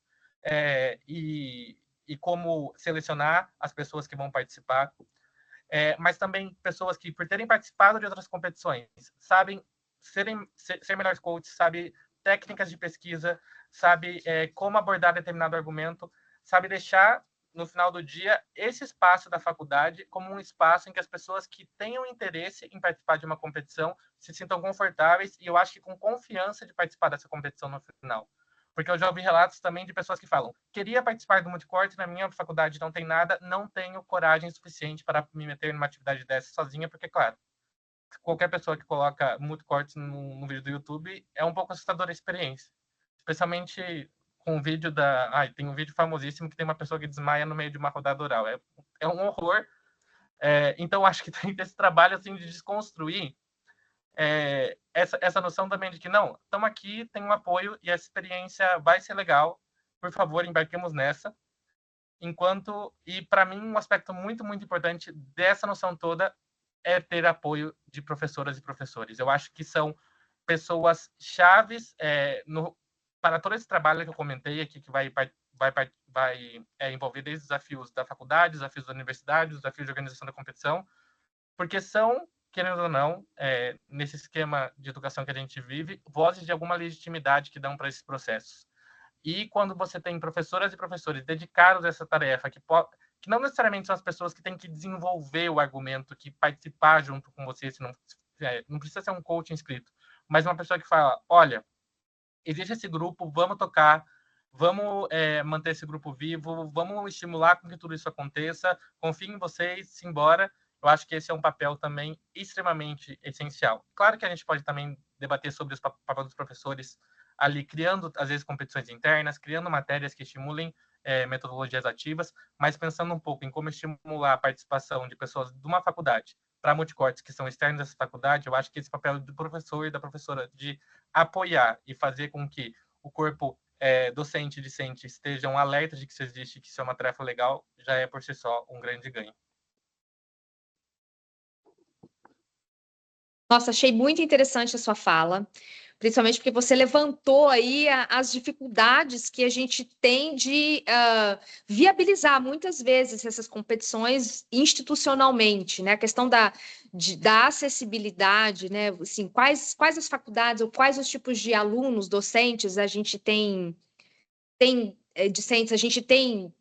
e como selecionar as pessoas que vão participar. Mas também pessoas que, por terem participado de outras competições, sabem ser melhores coaches, sabe técnicas de pesquisa, sabe como abordar determinado argumento, sabe deixar, no final do dia, esse espaço da faculdade como um espaço em que as pessoas que tenham interesse em participar de uma competição se sintam confortáveis e eu acho que com confiança de participar dessa competição no final. Porque eu já ouvi relatos também de pessoas que falam: queria participar do multicorte, na minha faculdade não tem nada, não tenho coragem suficiente para me meter numa atividade dessa sozinha, porque, claro, qualquer pessoa que coloca multicorte no vídeo do YouTube é um pouco assustadora a experiência. Especialmente com o vídeo tem um vídeo famosíssimo que tem uma pessoa que desmaia no meio de uma rodada oral. É um horror. Então, acho que tem esse trabalho assim, de desconstruir essa noção também de que não, estamos aqui, tem um apoio e essa experiência vai ser legal, por favor, embarquemos nessa. E para mim, um aspecto muito, muito importante dessa noção toda é ter apoio de professoras e professores. Eu acho que são pessoas chaves para todo esse trabalho que eu comentei aqui, que vai envolver desde desafios da faculdade, desafios da universidade, desafios de organização da competição, porque são, querendo ou não, nesse esquema de educação que a gente vive, vozes de alguma legitimidade que dão para esses processos. E quando você tem professoras e professores dedicados a essa tarefa, que não necessariamente são as pessoas que têm que desenvolver o argumento, que participar junto com você, não precisa ser um coach inscrito, mas uma pessoa que fala: olha, existe esse grupo, vamos tocar, vamos manter esse grupo vivo, vamos estimular com que tudo isso aconteça, confio em vocês, simbora. Eu acho que esse é um papel também extremamente essencial. Claro que a gente pode também debater sobre o papel dos professores ali, criando, às vezes, competições internas, criando matérias que estimulem metodologias ativas, mas pensando um pouco em como estimular a participação de pessoas de uma faculdade para multicortes que são externos dessa faculdade, eu acho que esse papel do professor e da professora de apoiar e fazer com que o corpo docente e discente estejam alertas de que isso existe, que isso é uma tarefa legal, já é por si só um grande ganho. Nossa, achei muito interessante a sua fala, principalmente porque você levantou aí as dificuldades que a gente tem de viabilizar muitas vezes essas competições institucionalmente, né? A questão da acessibilidade, né? Assim, quais as faculdades ou quais os tipos de alunos, docentes a gente tem discentes, a gente tem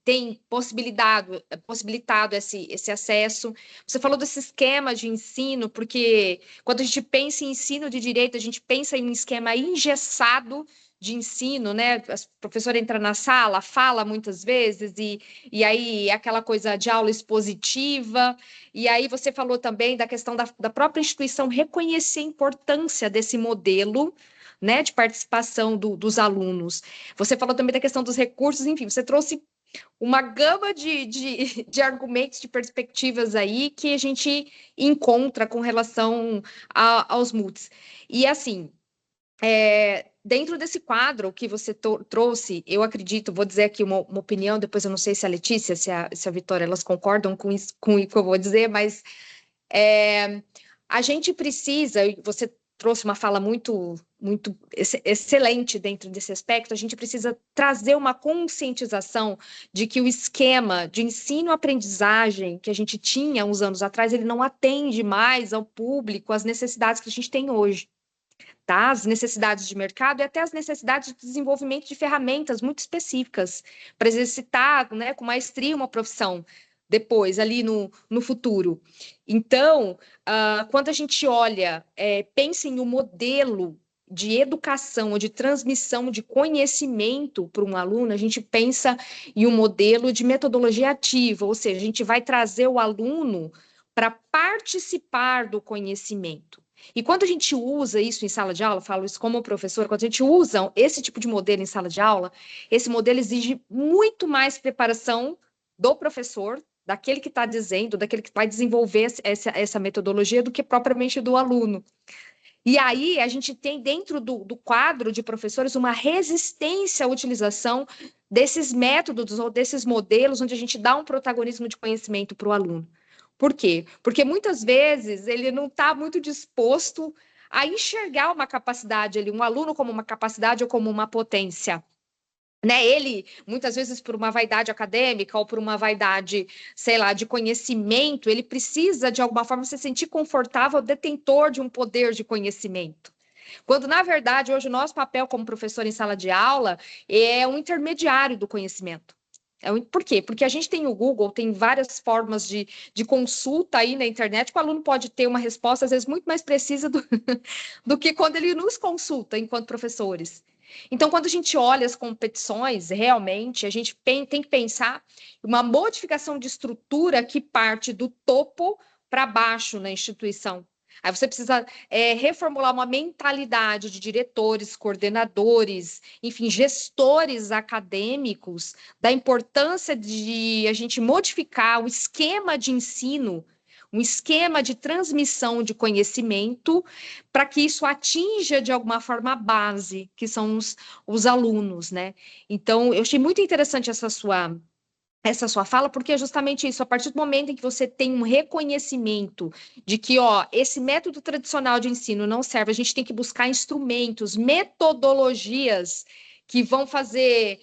possibilitado esse acesso. Você falou desse esquema de ensino, porque quando a gente pensa em ensino de direito, a gente pensa em um esquema engessado de ensino, né? A professora entra na sala, fala muitas vezes, e aí é aquela coisa de aula expositiva, e aí você falou também da questão da própria instituição reconhecer a importância desse modelo, né, de participação dos alunos. Você falou também da questão dos recursos, enfim, você trouxe uma gama de argumentos, de perspectivas aí que a gente encontra com relação aos MOOCs. E, assim, dentro desse quadro que você trouxe, eu acredito, vou dizer aqui uma opinião, depois eu não sei se a Letícia, se a Vitória, elas concordam com isso, com o que eu vou dizer, mas a gente precisa, você trouxe uma fala muito excelente dentro desse aspecto, a gente precisa trazer uma conscientização de que o esquema de ensino-aprendizagem que a gente tinha uns anos atrás, ele não atende mais ao público, às necessidades que a gente tem hoje. Tá? As necessidades de mercado e até as necessidades de desenvolvimento de ferramentas muito específicas para exercitar, né, com maestria uma profissão depois, ali no futuro. Então, quando a gente olha, pensa em um modelo de educação ou de transmissão de conhecimento para um aluno, a gente pensa em um modelo de metodologia ativa, ou seja, a gente vai trazer o aluno para participar do conhecimento. E quando a gente usa isso em sala de aula, falo isso como professor, quando a gente usa esse tipo de modelo em sala de aula, esse modelo exige muito mais preparação do professor, daquele que está dizendo, daquele que vai desenvolver essa metodologia, do que propriamente do aluno. E aí a gente tem dentro do quadro de professores uma resistência à utilização desses métodos ou desses modelos onde a gente dá um protagonismo de conhecimento para o aluno. Por quê? Porque muitas vezes ele não está muito disposto a enxergar uma capacidade ali, um aluno como uma capacidade ou como uma potência. Né? Ele, muitas vezes, por uma vaidade acadêmica ou por uma vaidade, sei lá, de conhecimento, ele precisa, de alguma forma, se sentir confortável, detentor de um poder de conhecimento. Quando, na verdade, hoje o nosso papel como professor em sala de aula é um intermediário do conhecimento. Por quê? Porque a gente tem o Google, tem várias formas de consulta aí na internet, que o aluno pode ter uma resposta, às vezes, muito mais precisa do que quando ele nos consulta enquanto professores. Então, quando a gente olha as competições, realmente, a gente tem que pensar uma modificação de estrutura que parte do topo para baixo na instituição. Aí você precisa reformular uma mentalidade de diretores, coordenadores, enfim, gestores acadêmicos, da importância de a gente modificar o esquema de ensino, um esquema de transmissão de conhecimento, para que isso atinja, de alguma forma, a base, que são os alunos, né? Então, eu achei muito interessante essa sua fala, porque é justamente isso, a partir do momento em que você tem um reconhecimento de que, esse método tradicional de ensino não serve, a gente tem que buscar instrumentos, metodologias que vão fazer,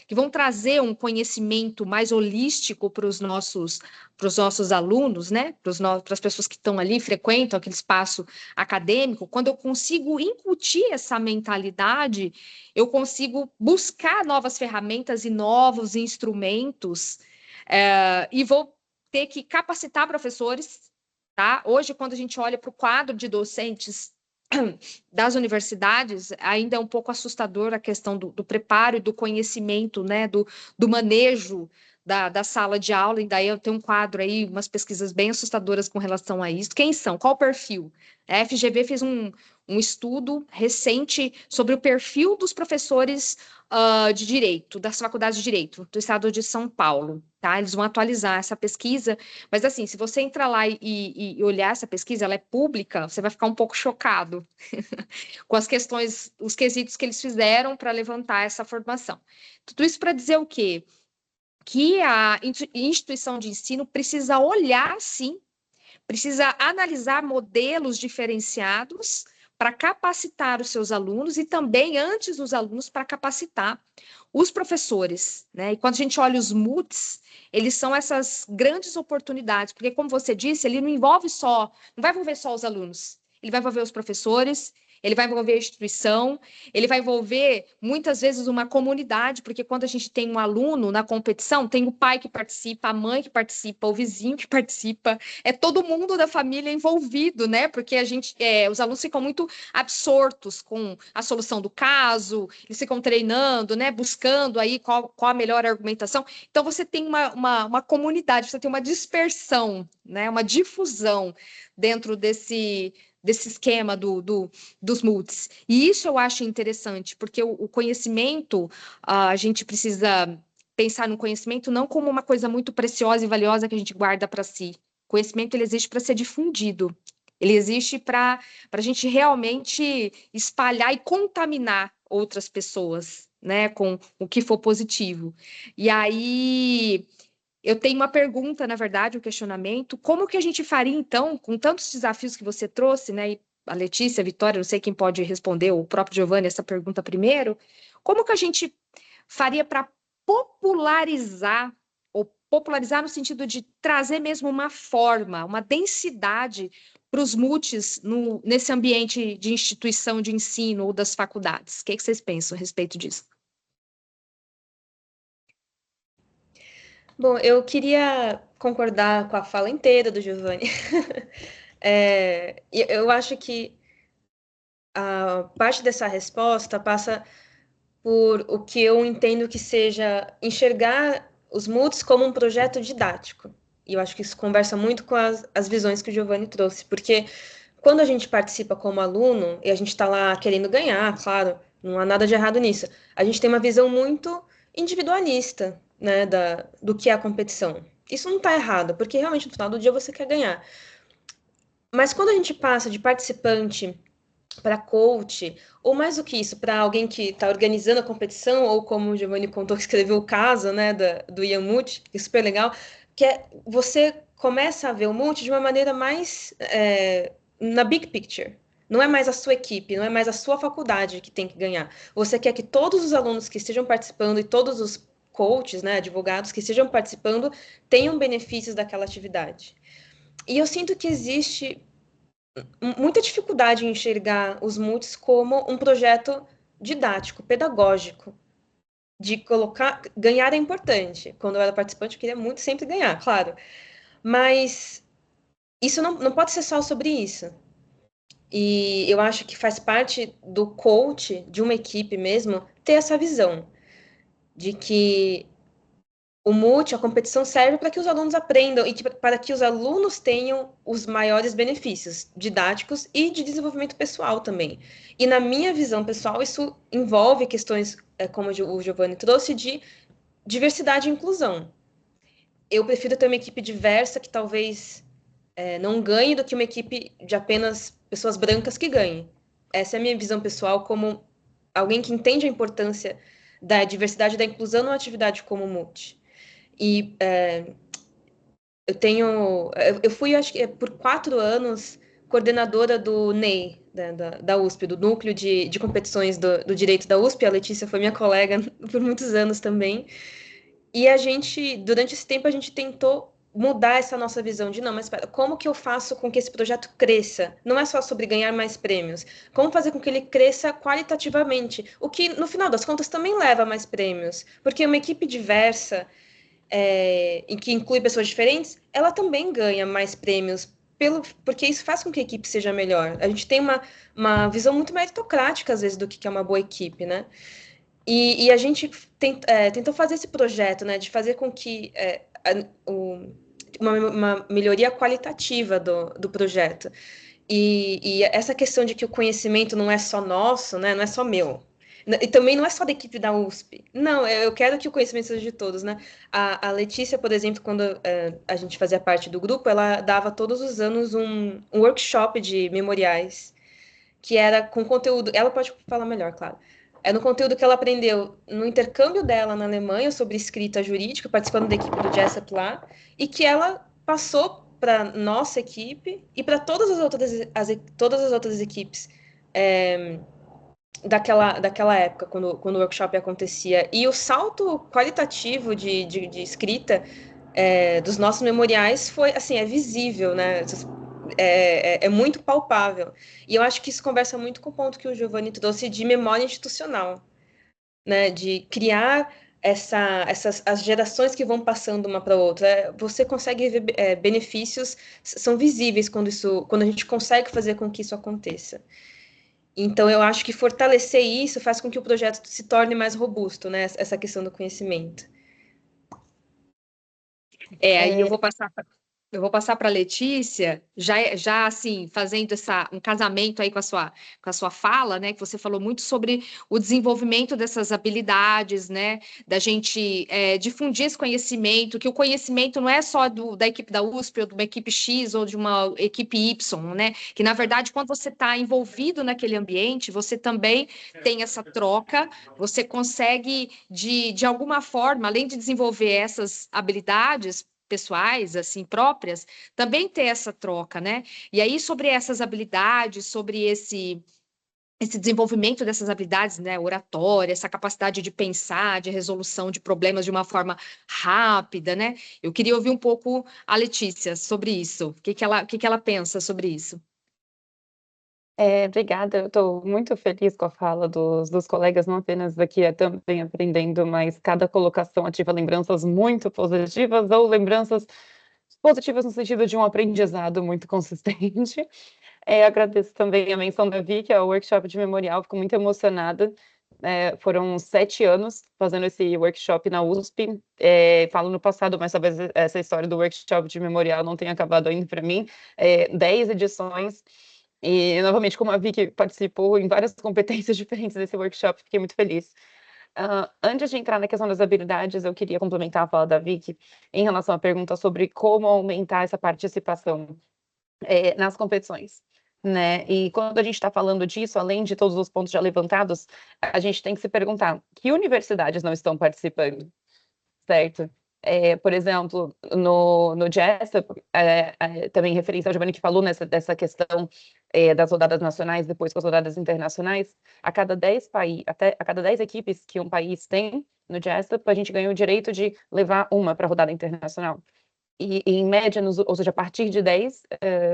que vão trazer um conhecimento mais holístico para os nossos alunos, né? Para as pessoas que estão ali, frequentam aquele espaço acadêmico. Quando eu consigo incutir essa mentalidade, eu consigo buscar novas ferramentas e novos instrumentos, e vou ter que capacitar professores, tá? Hoje, quando a gente olha para o quadro de docentes das universidades, ainda é um pouco assustador a questão do preparo e do conhecimento, né, do manejo da sala de aula, e daí eu tenho um quadro aí, umas pesquisas bem assustadoras com relação a isso. Quem são? Qual o perfil? A FGV fez um estudo recente sobre o perfil dos professores de Direito, das faculdades de Direito, do estado de São Paulo, tá? Eles vão atualizar essa pesquisa, mas assim, se você entrar lá e olhar essa pesquisa, ela é pública, você vai ficar um pouco chocado com as questões, os quesitos que eles fizeram para levantar essa formação. Tudo isso para dizer o quê? Que a instituição de ensino precisa olhar, sim, precisa analisar modelos diferenciados para capacitar os seus alunos e também, antes dos alunos, para capacitar os professores, né? E quando a gente olha os MOOCs, eles são essas grandes oportunidades, porque, como você disse, ele não vai envolver só os alunos, ele vai envolver os professores, ele vai envolver a instituição, ele vai envolver, muitas vezes, uma comunidade, porque quando a gente tem um aluno na competição, tem o pai que participa, a mãe que participa, o vizinho que participa, é todo mundo da família envolvido, né? Porque os alunos ficam muito absortos com a solução do caso, eles ficam treinando, né? Buscando aí qual a melhor argumentação. Então, você tem uma comunidade, você tem uma dispersão, né? Uma difusão dentro desse esquema dos MOOCs. E isso eu acho interessante, porque o conhecimento, a gente precisa pensar no conhecimento não como uma coisa muito preciosa e valiosa que a gente guarda para si. O conhecimento, ele existe para ser difundido. Ele existe para a gente realmente espalhar e contaminar outras pessoas, né, com o que for positivo. E aí eu tenho uma pergunta, na verdade, um questionamento. Como que a gente faria, então, com tantos desafios que você trouxe, né? E a Letícia, a Vitória, não sei quem pode responder, o próprio Giovanni, essa pergunta primeiro. Como que a gente faria para popularizar, ou popularizar no sentido de trazer mesmo uma forma, uma densidade para os MOOCs nesse ambiente de instituição de ensino ou das faculdades? O que vocês pensam a respeito disso? Bom, eu queria concordar com a fala inteira do Giovanni. Eu acho que a parte dessa resposta passa por o que eu entendo que seja enxergar os MOOCs como um projeto didático. E eu acho que isso conversa muito com as visões que o Giovanni trouxe, porque quando a gente participa como aluno, e a gente está lá querendo ganhar, claro, não há nada de errado nisso, a gente tem uma visão muito individualista, né, do que é a competição. Isso não está errado, porque realmente no final do dia você quer ganhar. Mas quando a gente passa de participante para coach, ou mais do que isso, para alguém que está organizando a competição, ou como o Giovanni contou, que escreveu o caso, né, do Ian Moot, que é super legal, que você começa a ver o Moot de uma maneira mais na big picture. Não é mais a sua equipe, não é mais a sua faculdade que tem que ganhar. Você quer que todos os alunos que estejam participando e todos os coaches, né, advogados que estejam participando tenham benefícios daquela atividade. E eu sinto que existe muita dificuldade em enxergar os MOOCs como um projeto didático, pedagógico, de colocar... Ganhar é importante. Quando eu era participante, eu queria muito sempre ganhar, claro. Mas isso não pode ser só sobre isso. E eu acho que faz parte do coach, de uma equipe mesmo, ter essa visão de que o MOOC, a competição, serve para que os alunos aprendam e para que os alunos tenham os maiores benefícios didáticos e de desenvolvimento pessoal também. E na minha visão pessoal, isso envolve questões, como o Giovanni trouxe, de diversidade e inclusão. Eu prefiro ter uma equipe diversa que talvez não ganhe do que uma equipe de apenas pessoas brancas que ganhe. Essa é a minha visão pessoal como alguém que entende a importância da diversidade e da inclusão numa atividade como o MOOC. E eu fui, acho que por 4 anos, coordenadora do NEI, da USP, do Núcleo de Competições do Direito da USP. A Letícia foi minha colega por muitos anos também. E durante esse tempo, a gente tentou mudar essa nossa visão de, não, mas espera, como que eu faço com que esse projeto cresça? Não é só sobre ganhar mais prêmios. Como fazer com que ele cresça qualitativamente? O que, no final das contas, também leva a mais prêmios. Porque uma equipe diversa... em que inclui pessoas diferentes, ela também ganha mais prêmios porque isso faz com que a equipe seja melhor. A gente tem uma visão muito meritocrática, às vezes, do que é uma boa equipe, né? E a gente tentou fazer esse projeto, né, de fazer com que uma melhoria qualitativa do projeto. E essa questão de que o conhecimento não é só nosso, né, não é só meu. E também não é só da equipe da USP. Não, eu quero que o conhecimento seja de todos, né? A Letícia, por exemplo, quando a gente fazia parte do grupo, ela dava todos os anos um workshop de memoriais, que era com conteúdo... Ela pode falar melhor, claro. É no conteúdo que ela aprendeu no intercâmbio dela na Alemanha sobre escrita jurídica, participando da equipe do Jessup lá, e que ela passou para nossa equipe e para todas as outras equipes daquela época, quando o workshop acontecia. E o salto qualitativo de escrita dos nossos memoriais foi, assim, é visível, né? É muito palpável. E eu acho que isso conversa muito com o ponto que o Giovanni trouxe de memória institucional, né? De criar as gerações que vão passando uma para outra. Você consegue ver benefícios, são visíveis quando a gente consegue fazer com que isso aconteça. Então, eu acho que fortalecer isso faz com que o projeto se torne mais robusto, né? Essa questão do conhecimento. Aí eu vou passar para a Letícia, já assim, fazendo um casamento aí com a sua fala, né? Que você falou muito sobre o desenvolvimento dessas habilidades, né? Da gente difundir esse conhecimento, que o conhecimento não é só da equipe da USP, ou de uma equipe X, ou de uma equipe Y, né? Que, na verdade, quando você está envolvido naquele ambiente, você também tem essa troca, você consegue, de alguma forma, além de desenvolver essas habilidades pessoais, assim, próprias, também ter essa troca, né? E aí, sobre essas habilidades, sobre esse desenvolvimento dessas habilidades, né, oratória, essa capacidade de pensar, de resolução de problemas de uma forma rápida, né? Eu queria ouvir um pouco a Letícia sobre isso. O que ela pensa sobre isso? Obrigada, eu estou muito feliz com a fala dos colegas, não apenas aqui também aprendendo, mas cada colocação ativa lembranças muito positivas ou lembranças positivas no sentido de um aprendizado muito consistente. Agradeço também a menção da Vicky ao workshop de memorial, fico muito emocionada. Foram 7 anos fazendo esse workshop na USP. Falo no passado, mas talvez essa história do workshop de memorial não tenha acabado ainda para mim. 10 edições. E, novamente, como a Vicky participou em várias competências diferentes desse workshop, fiquei muito feliz. Antes de entrar na questão das habilidades, eu queria complementar a fala da Vicky em relação à pergunta sobre como aumentar essa participação nas competições, né? E quando a gente está falando disso, além de todos os pontos já levantados, a gente tem que se perguntar que universidades não estão participando, certo? Por exemplo, no Jessup, também referência ao Giovanni que falou dessa questão das rodadas nacionais, depois com as rodadas internacionais, a cada 10 equipes que um país tem no Jessup, a gente ganha o direito de levar uma para a rodada internacional. E em média, ou seja, a partir de 10,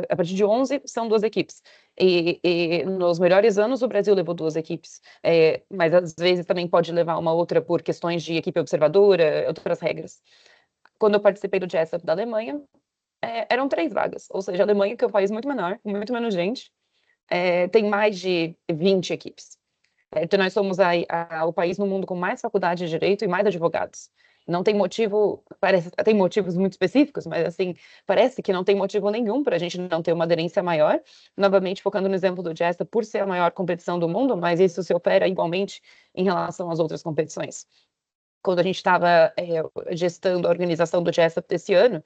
a partir de 11, são 2 equipes. E nos melhores anos, o Brasil levou 2 equipes. Mas às vezes também pode levar uma outra por questões de equipe observadora, outras regras. Quando eu participei do Jessup da Alemanha, eram 3 vagas. Ou seja, a Alemanha, que é um país muito menor, com muito menos gente, tem mais de 20 equipes. Então, nós somos o país no mundo com mais faculdade de direito e mais advogados. Não tem motivo, tem motivos muito específicos, mas assim, parece que não tem motivo nenhum para a gente não ter uma aderência maior. Novamente, focando no exemplo do Jessup, por ser a maior competição do mundo, mas isso se opera igualmente em relação às outras competições. Quando a gente estava gestando a organização do Jessup desse ano,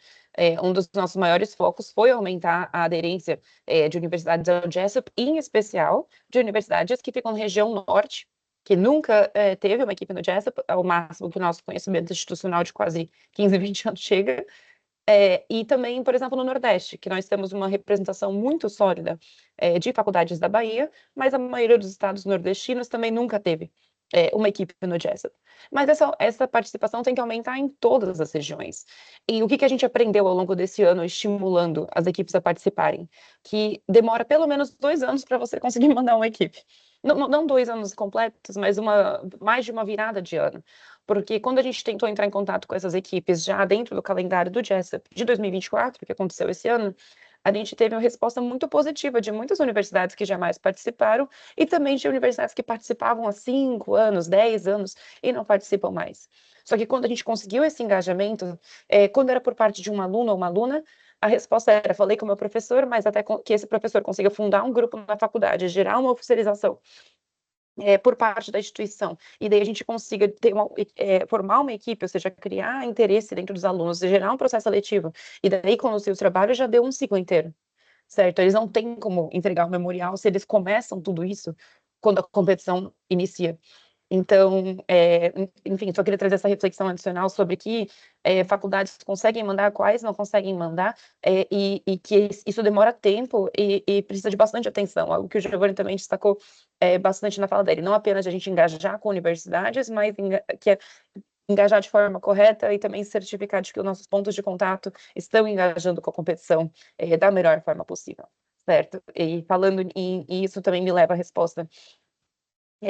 um dos nossos maiores focos foi aumentar a aderência de universidades ao Jessup, em especial de universidades que ficam na região norte, que nunca teve uma equipe no Jessup, ao máximo que o nosso conhecimento institucional de quase 15, 20 anos chega, e também, por exemplo, no Nordeste, que nós temos uma representação muito sólida de faculdades da Bahia, mas a maioria dos estados nordestinos também nunca teve uma equipe no Jessup. Mas essa participação tem que aumentar em todas as regiões. E o que a gente aprendeu ao longo desse ano, estimulando as equipes a participarem? Que demora pelo menos 2 anos para você conseguir mandar uma equipe. Não 2 anos completos, mas mais de uma virada de ano. Porque quando a gente tentou entrar em contato com essas equipes já dentro do calendário do Jessup de 2024, que aconteceu esse ano, a gente teve uma resposta muito positiva de muitas universidades que jamais participaram e também de universidades que participavam há 5 anos, 10 anos e não participam mais. Só que quando a gente conseguiu esse engajamento, quando era por parte de um aluno ou uma aluna, a resposta era, falei com o meu professor, mas até que esse professor consiga fundar um grupo na faculdade, gerar uma oficialização por parte da instituição, e daí a gente consiga ter formar uma equipe, ou seja, criar interesse dentro dos alunos, gerar um processo seletivo, e daí conduzir o trabalho, já deu um ciclo inteiro, certo? Eles não têm como entregar o memorial se eles começam tudo isso quando a competição inicia. Então, enfim, só queria trazer essa reflexão adicional sobre que faculdades conseguem mandar, quais não conseguem mandar, e que isso demora tempo e precisa de bastante atenção, algo que o Giovanni também destacou bastante na fala dele, não apenas a gente engajar com universidades, mas engajar de forma correta e também certificar de que os nossos pontos de contato estão engajando com a competição da melhor forma possível, certo? E falando e isso também me leva à resposta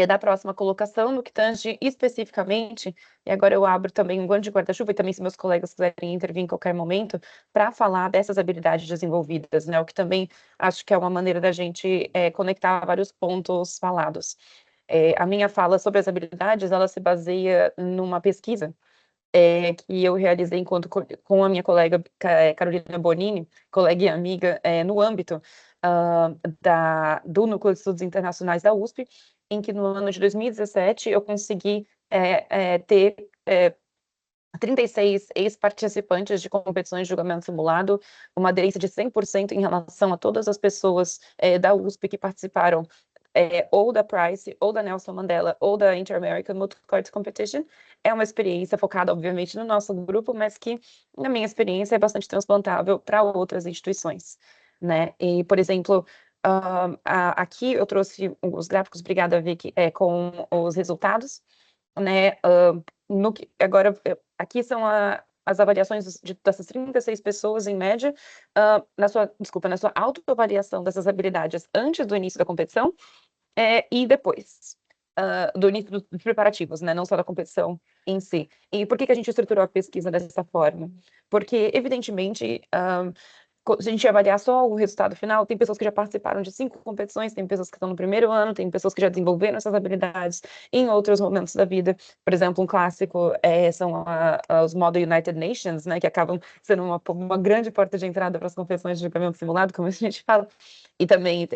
da próxima colocação, no que tange especificamente, e agora eu abro também um grande guarda-chuva, e também se meus colegas quiserem intervir em qualquer momento, para falar dessas habilidades desenvolvidas, né, o que também acho que é uma maneira da gente conectar vários pontos falados. A minha fala sobre as habilidades, ela se baseia numa pesquisa que eu realizei enquanto com a minha colega Carolina Bonini, colega e amiga, no âmbito do Núcleo de Estudos Internacionais da USP, em que no ano de 2017 eu consegui ter 36 ex-participantes de competições de julgamento simulado, uma aderência de 100% em relação a todas as pessoas da USP que participaram ou da Price, ou da Nelson Mandela, ou da Inter-American Multi-Court Competition. É uma experiência focada, obviamente, no nosso grupo, mas que, na minha experiência, é bastante transplantável para outras instituições, né? E, por exemplo, aqui eu trouxe os gráficos, obrigada, Vicky, com os resultados, né? Agora, aqui são as avaliações dessas 36 pessoas, em média, na sua autoavaliação dessas habilidades antes do início da competição e depois do início dos preparativos, né? Não só da competição em si. E por que a gente estruturou a pesquisa dessa forma? Porque, evidentemente, se a gente avaliar só o resultado final, tem pessoas que já participaram de 5 competições, tem pessoas que estão no primeiro ano, tem pessoas que já desenvolveram essas habilidades em outros momentos da vida. Por exemplo, um clássico são os Model United Nations, né, que acabam sendo uma grande porta de entrada para as competições de julgamento simulado, como a gente fala. E também,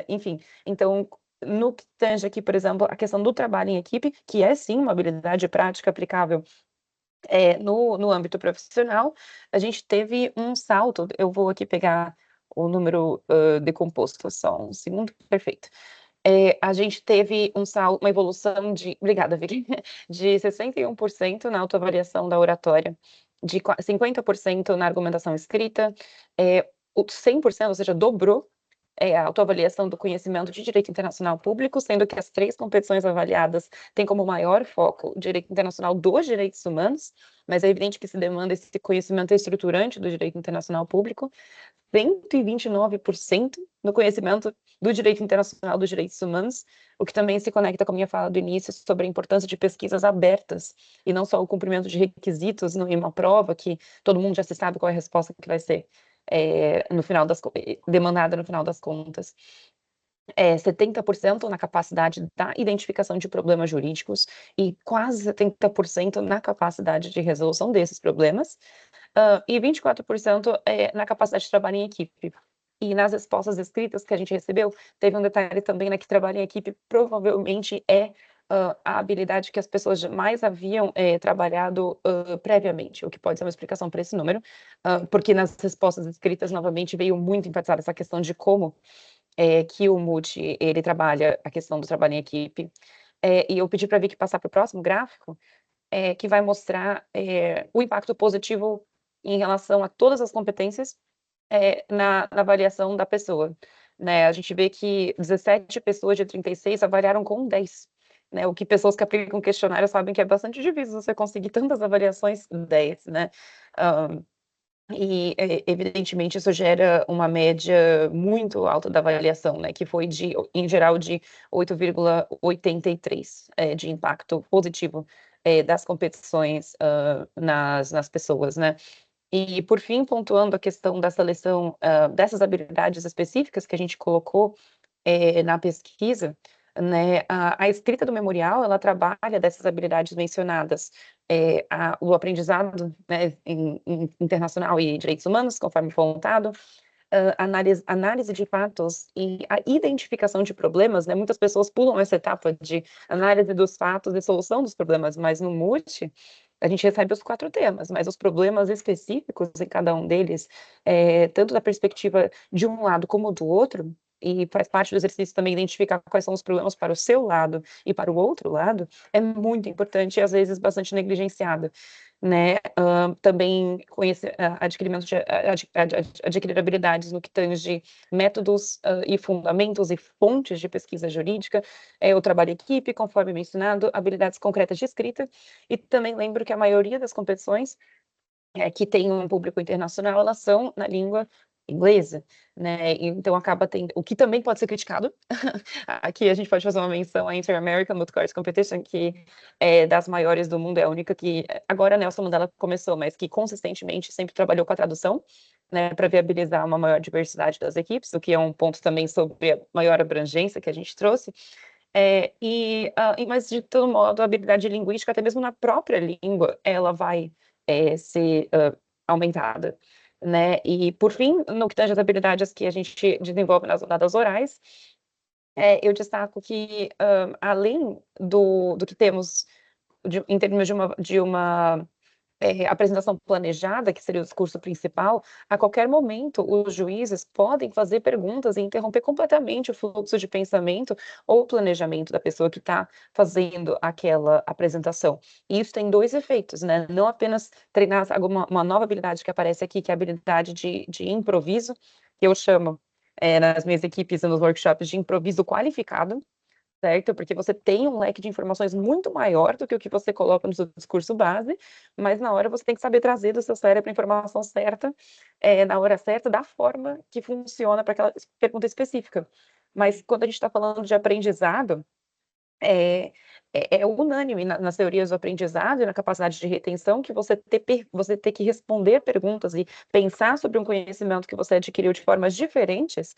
enfim, então, no que tange aqui, por exemplo, a questão do trabalho em equipe, que é sim uma habilidade prática aplicável no âmbito profissional, a gente teve um salto, eu vou aqui pegar o número decomposto, só um segundo, perfeito. A gente teve uma evolução obrigada, Vicky, de 61% na autoavaliação da oratória, de 50% na argumentação escrita, 100%, ou seja, dobrou a autoavaliação do conhecimento de direito internacional público, sendo que as 3 competições avaliadas têm como maior foco o direito internacional dos direitos humanos, mas é evidente que se demanda esse conhecimento estruturante do direito internacional público, 129% no conhecimento do direito internacional dos direitos humanos, o que também se conecta com a minha fala do início sobre a importância de pesquisas abertas, e não só o cumprimento de requisitos em uma prova que todo mundo já se sabe qual é a resposta que vai ser demandada no final das contas. 70% na capacidade da identificação de problemas jurídicos e quase 70% na capacidade de resolução desses problemas, e 24% na capacidade de trabalho em equipe. E nas respostas escritas que a gente recebeu, teve um detalhe também, né, que trabalho em equipe provavelmente a habilidade que as pessoas mais haviam trabalhado previamente, o que pode ser uma explicação para esse número, porque nas respostas escritas, novamente, veio muito enfatizada essa questão de como que o Multi, ele trabalha a questão do trabalho em equipe. E eu pedi para a Vicky passar para o próximo gráfico, que vai mostrar o impacto positivo em relação a todas as competências na avaliação da pessoa, né? A gente vê que 17 pessoas de 36 avaliaram com 10, né? O que pessoas que aplicam questionário sabem que é bastante difícil você conseguir tantas avaliações 10, né? E, evidentemente, isso gera uma média muito alta da avaliação, né? Que foi, em geral, de 8,83 de impacto positivo das competições nas pessoas, né? E, por fim, pontuando a questão da seleção dessas habilidades específicas que a gente colocou na pesquisa, né, a escrita do memorial, ela trabalha dessas habilidades mencionadas, o aprendizado, né, internacional e direitos humanos, conforme foi montado, análise de fatos e a identificação de problemas, né, muitas pessoas pulam essa etapa de análise dos fatos e solução dos problemas, mas no MUT, a gente recebe os 4 temas, mas os problemas específicos em cada um deles, tanto da perspectiva de um lado como do outro, e faz parte do exercício também identificar quais são os problemas para o seu lado e para o outro lado, é muito importante e às vezes bastante negligenciado, né? Também conhecer, adquirir habilidades no que tange métodos e fundamentos e fontes de pesquisa jurídica, o trabalho em equipe, conforme mencionado, habilidades concretas de escrita, e também lembro que a maioria das competições que tem um público internacional, elas são na língua inglesa, né? Então acaba tendo, o que também pode ser criticado. Aqui a gente pode fazer uma menção à Inter-American Multicourse Competition, que é das maiores do mundo, é a única que agora a Nelson Mandela começou, mas que consistentemente sempre trabalhou com a tradução, né, para viabilizar uma maior diversidade das equipes, o que é um ponto também sobre a maior abrangência que a gente trouxe. Mas de todo modo, a habilidade linguística, até mesmo na própria língua, ela vai ser aumentada, né? E, por fim, no que tange as habilidades que a gente desenvolve nas rodadas orais, eu destaco que, além do que temos em termos de uma apresentação planejada, que seria o discurso principal, a qualquer momento os juízes podem fazer perguntas e interromper completamente o fluxo de pensamento ou planejamento da pessoa que está fazendo aquela apresentação. E isso tem 2 efeitos, né? Não apenas treinar uma nova habilidade que aparece aqui, que é a habilidade de improviso, que eu chamo nas minhas equipes e nos workshops de improviso qualificado, certo? Porque você tem um leque de informações muito maior do que o que você coloca no seu discurso base, mas na hora você tem que saber trazer do seu cérebro a informação certa, na hora certa, da forma que funciona para aquela pergunta específica. Mas quando a gente está falando de aprendizado, é unânime nas teorias do aprendizado e na capacidade de retenção que você ter que responder perguntas e pensar sobre um conhecimento que você adquiriu de formas diferentes,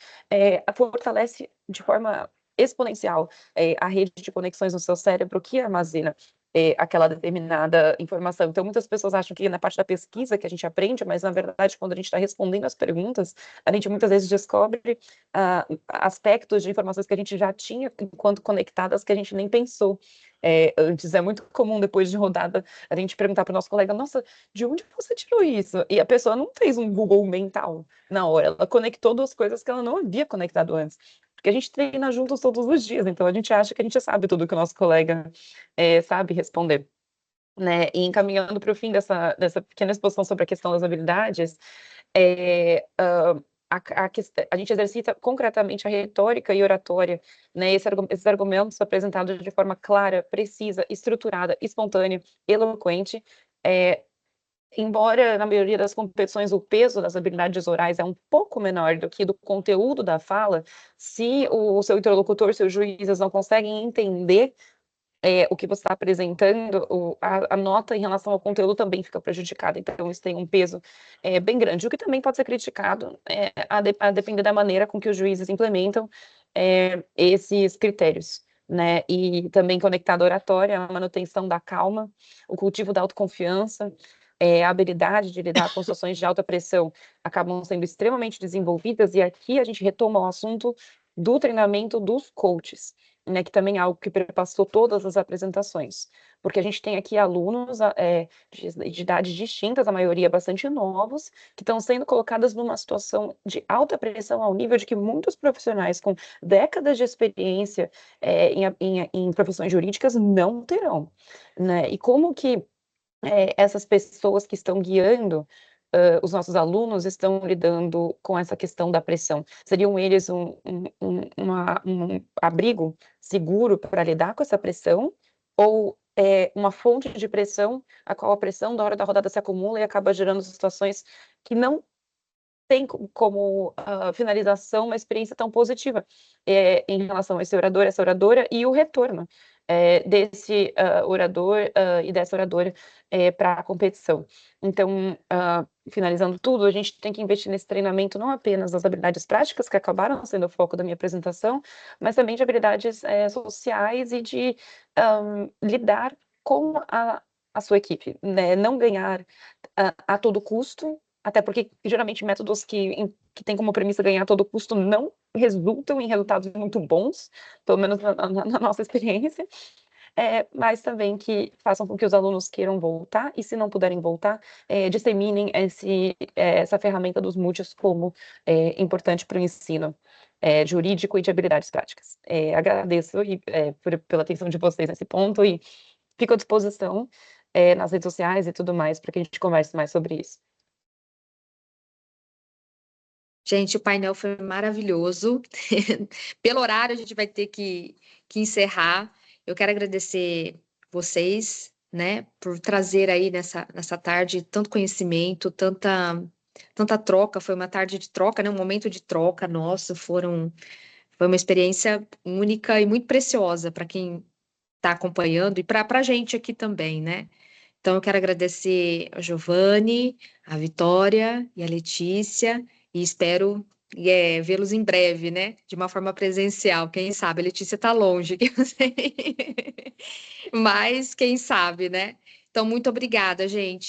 fortalece de forma exponencial a rede de conexões no seu cérebro que armazena aquela determinada informação. Então, muitas pessoas acham que na parte da pesquisa que a gente aprende, mas na verdade, quando a gente está respondendo as perguntas, a gente muitas vezes descobre aspectos de informações que a gente já tinha enquanto conectadas que a gente nem pensou antes. É muito comum, depois de rodada, a gente perguntar para o nosso colega: nossa, de onde você tirou isso? E a pessoa não fez um Google mental na hora, ela conectou 2 coisas que ela não havia conectado antes. Porque a gente treina juntos todos os dias, então a gente acha que a gente sabe tudo que o nosso colega sabe responder. Né? E encaminhando para o fim dessa pequena exposição sobre a questão das habilidades, a gente exercita concretamente a retórica e oratória, né? Esses argumentos apresentados de forma clara, precisa, estruturada, espontânea, eloquente, embora na maioria das competições o peso das habilidades orais é um pouco menor do que do conteúdo da fala, se o seu interlocutor, seus juízes não conseguem entender o que você está apresentando, a nota em relação ao conteúdo também fica prejudicada, então isso tem um peso bem grande, o que também pode ser criticado a depender da maneira com que os juízes implementam esses critérios, né? E também conectado à oratória, a manutenção da calma, o cultivo da autoconfiança, a habilidade de lidar com situações de alta pressão acabam sendo extremamente desenvolvidas, e aqui a gente retoma o assunto do treinamento dos coaches, né, que também é algo que perpassou todas as apresentações, porque a gente tem aqui alunos de idades distintas, a maioria bastante novos, que estão sendo colocadas numa situação de alta pressão ao nível de que muitos profissionais com décadas de experiência em profissões jurídicas não terão, né? E como que essas pessoas que estão guiando os nossos alunos estão lidando com essa questão da pressão? Seriam eles um abrigo seguro para lidar com essa pressão? Ou uma fonte de pressão, a qual a pressão da hora da rodada se acumula e acaba gerando situações que não tem como finalização uma experiência tão positiva em relação a esse orador, essa oradora, e o retorno desse orador e dessa oradora para a competição. Então, finalizando tudo, a gente tem que investir nesse treinamento não apenas das habilidades práticas, que acabaram sendo o foco da minha apresentação, mas também de habilidades sociais e de lidar com a sua equipe, né? Não ganhar a todo custo, até porque geralmente métodos que têm como premissa ganhar a todo custo não resultam em resultados muito bons, pelo menos na nossa experiência, mas também que façam com que os alunos queiram voltar, e se não puderem voltar, disseminem essa ferramenta dos múltiplos como importante para o ensino jurídico e de habilidades práticas. Agradeço pela atenção de vocês nesse ponto e fico à disposição nas redes sociais e tudo mais para que a gente converse mais sobre isso. Gente, o painel foi maravilhoso. Pelo horário, a gente vai ter que encerrar. Eu quero agradecer vocês, né, por trazer aí nessa tarde tanto conhecimento, tanta troca. Foi uma tarde de troca, né, um momento de troca nosso. Foi uma experiência única e muito preciosa para quem está acompanhando e para a gente aqui também, né? Então, eu quero agradecer a Giovanni, a Vitória e a Letícia, e espero vê-los em breve, né? De uma forma presencial. Quem sabe? A Letícia está longe, que eu sei. Mas quem sabe, né? Então, muito obrigada, gente.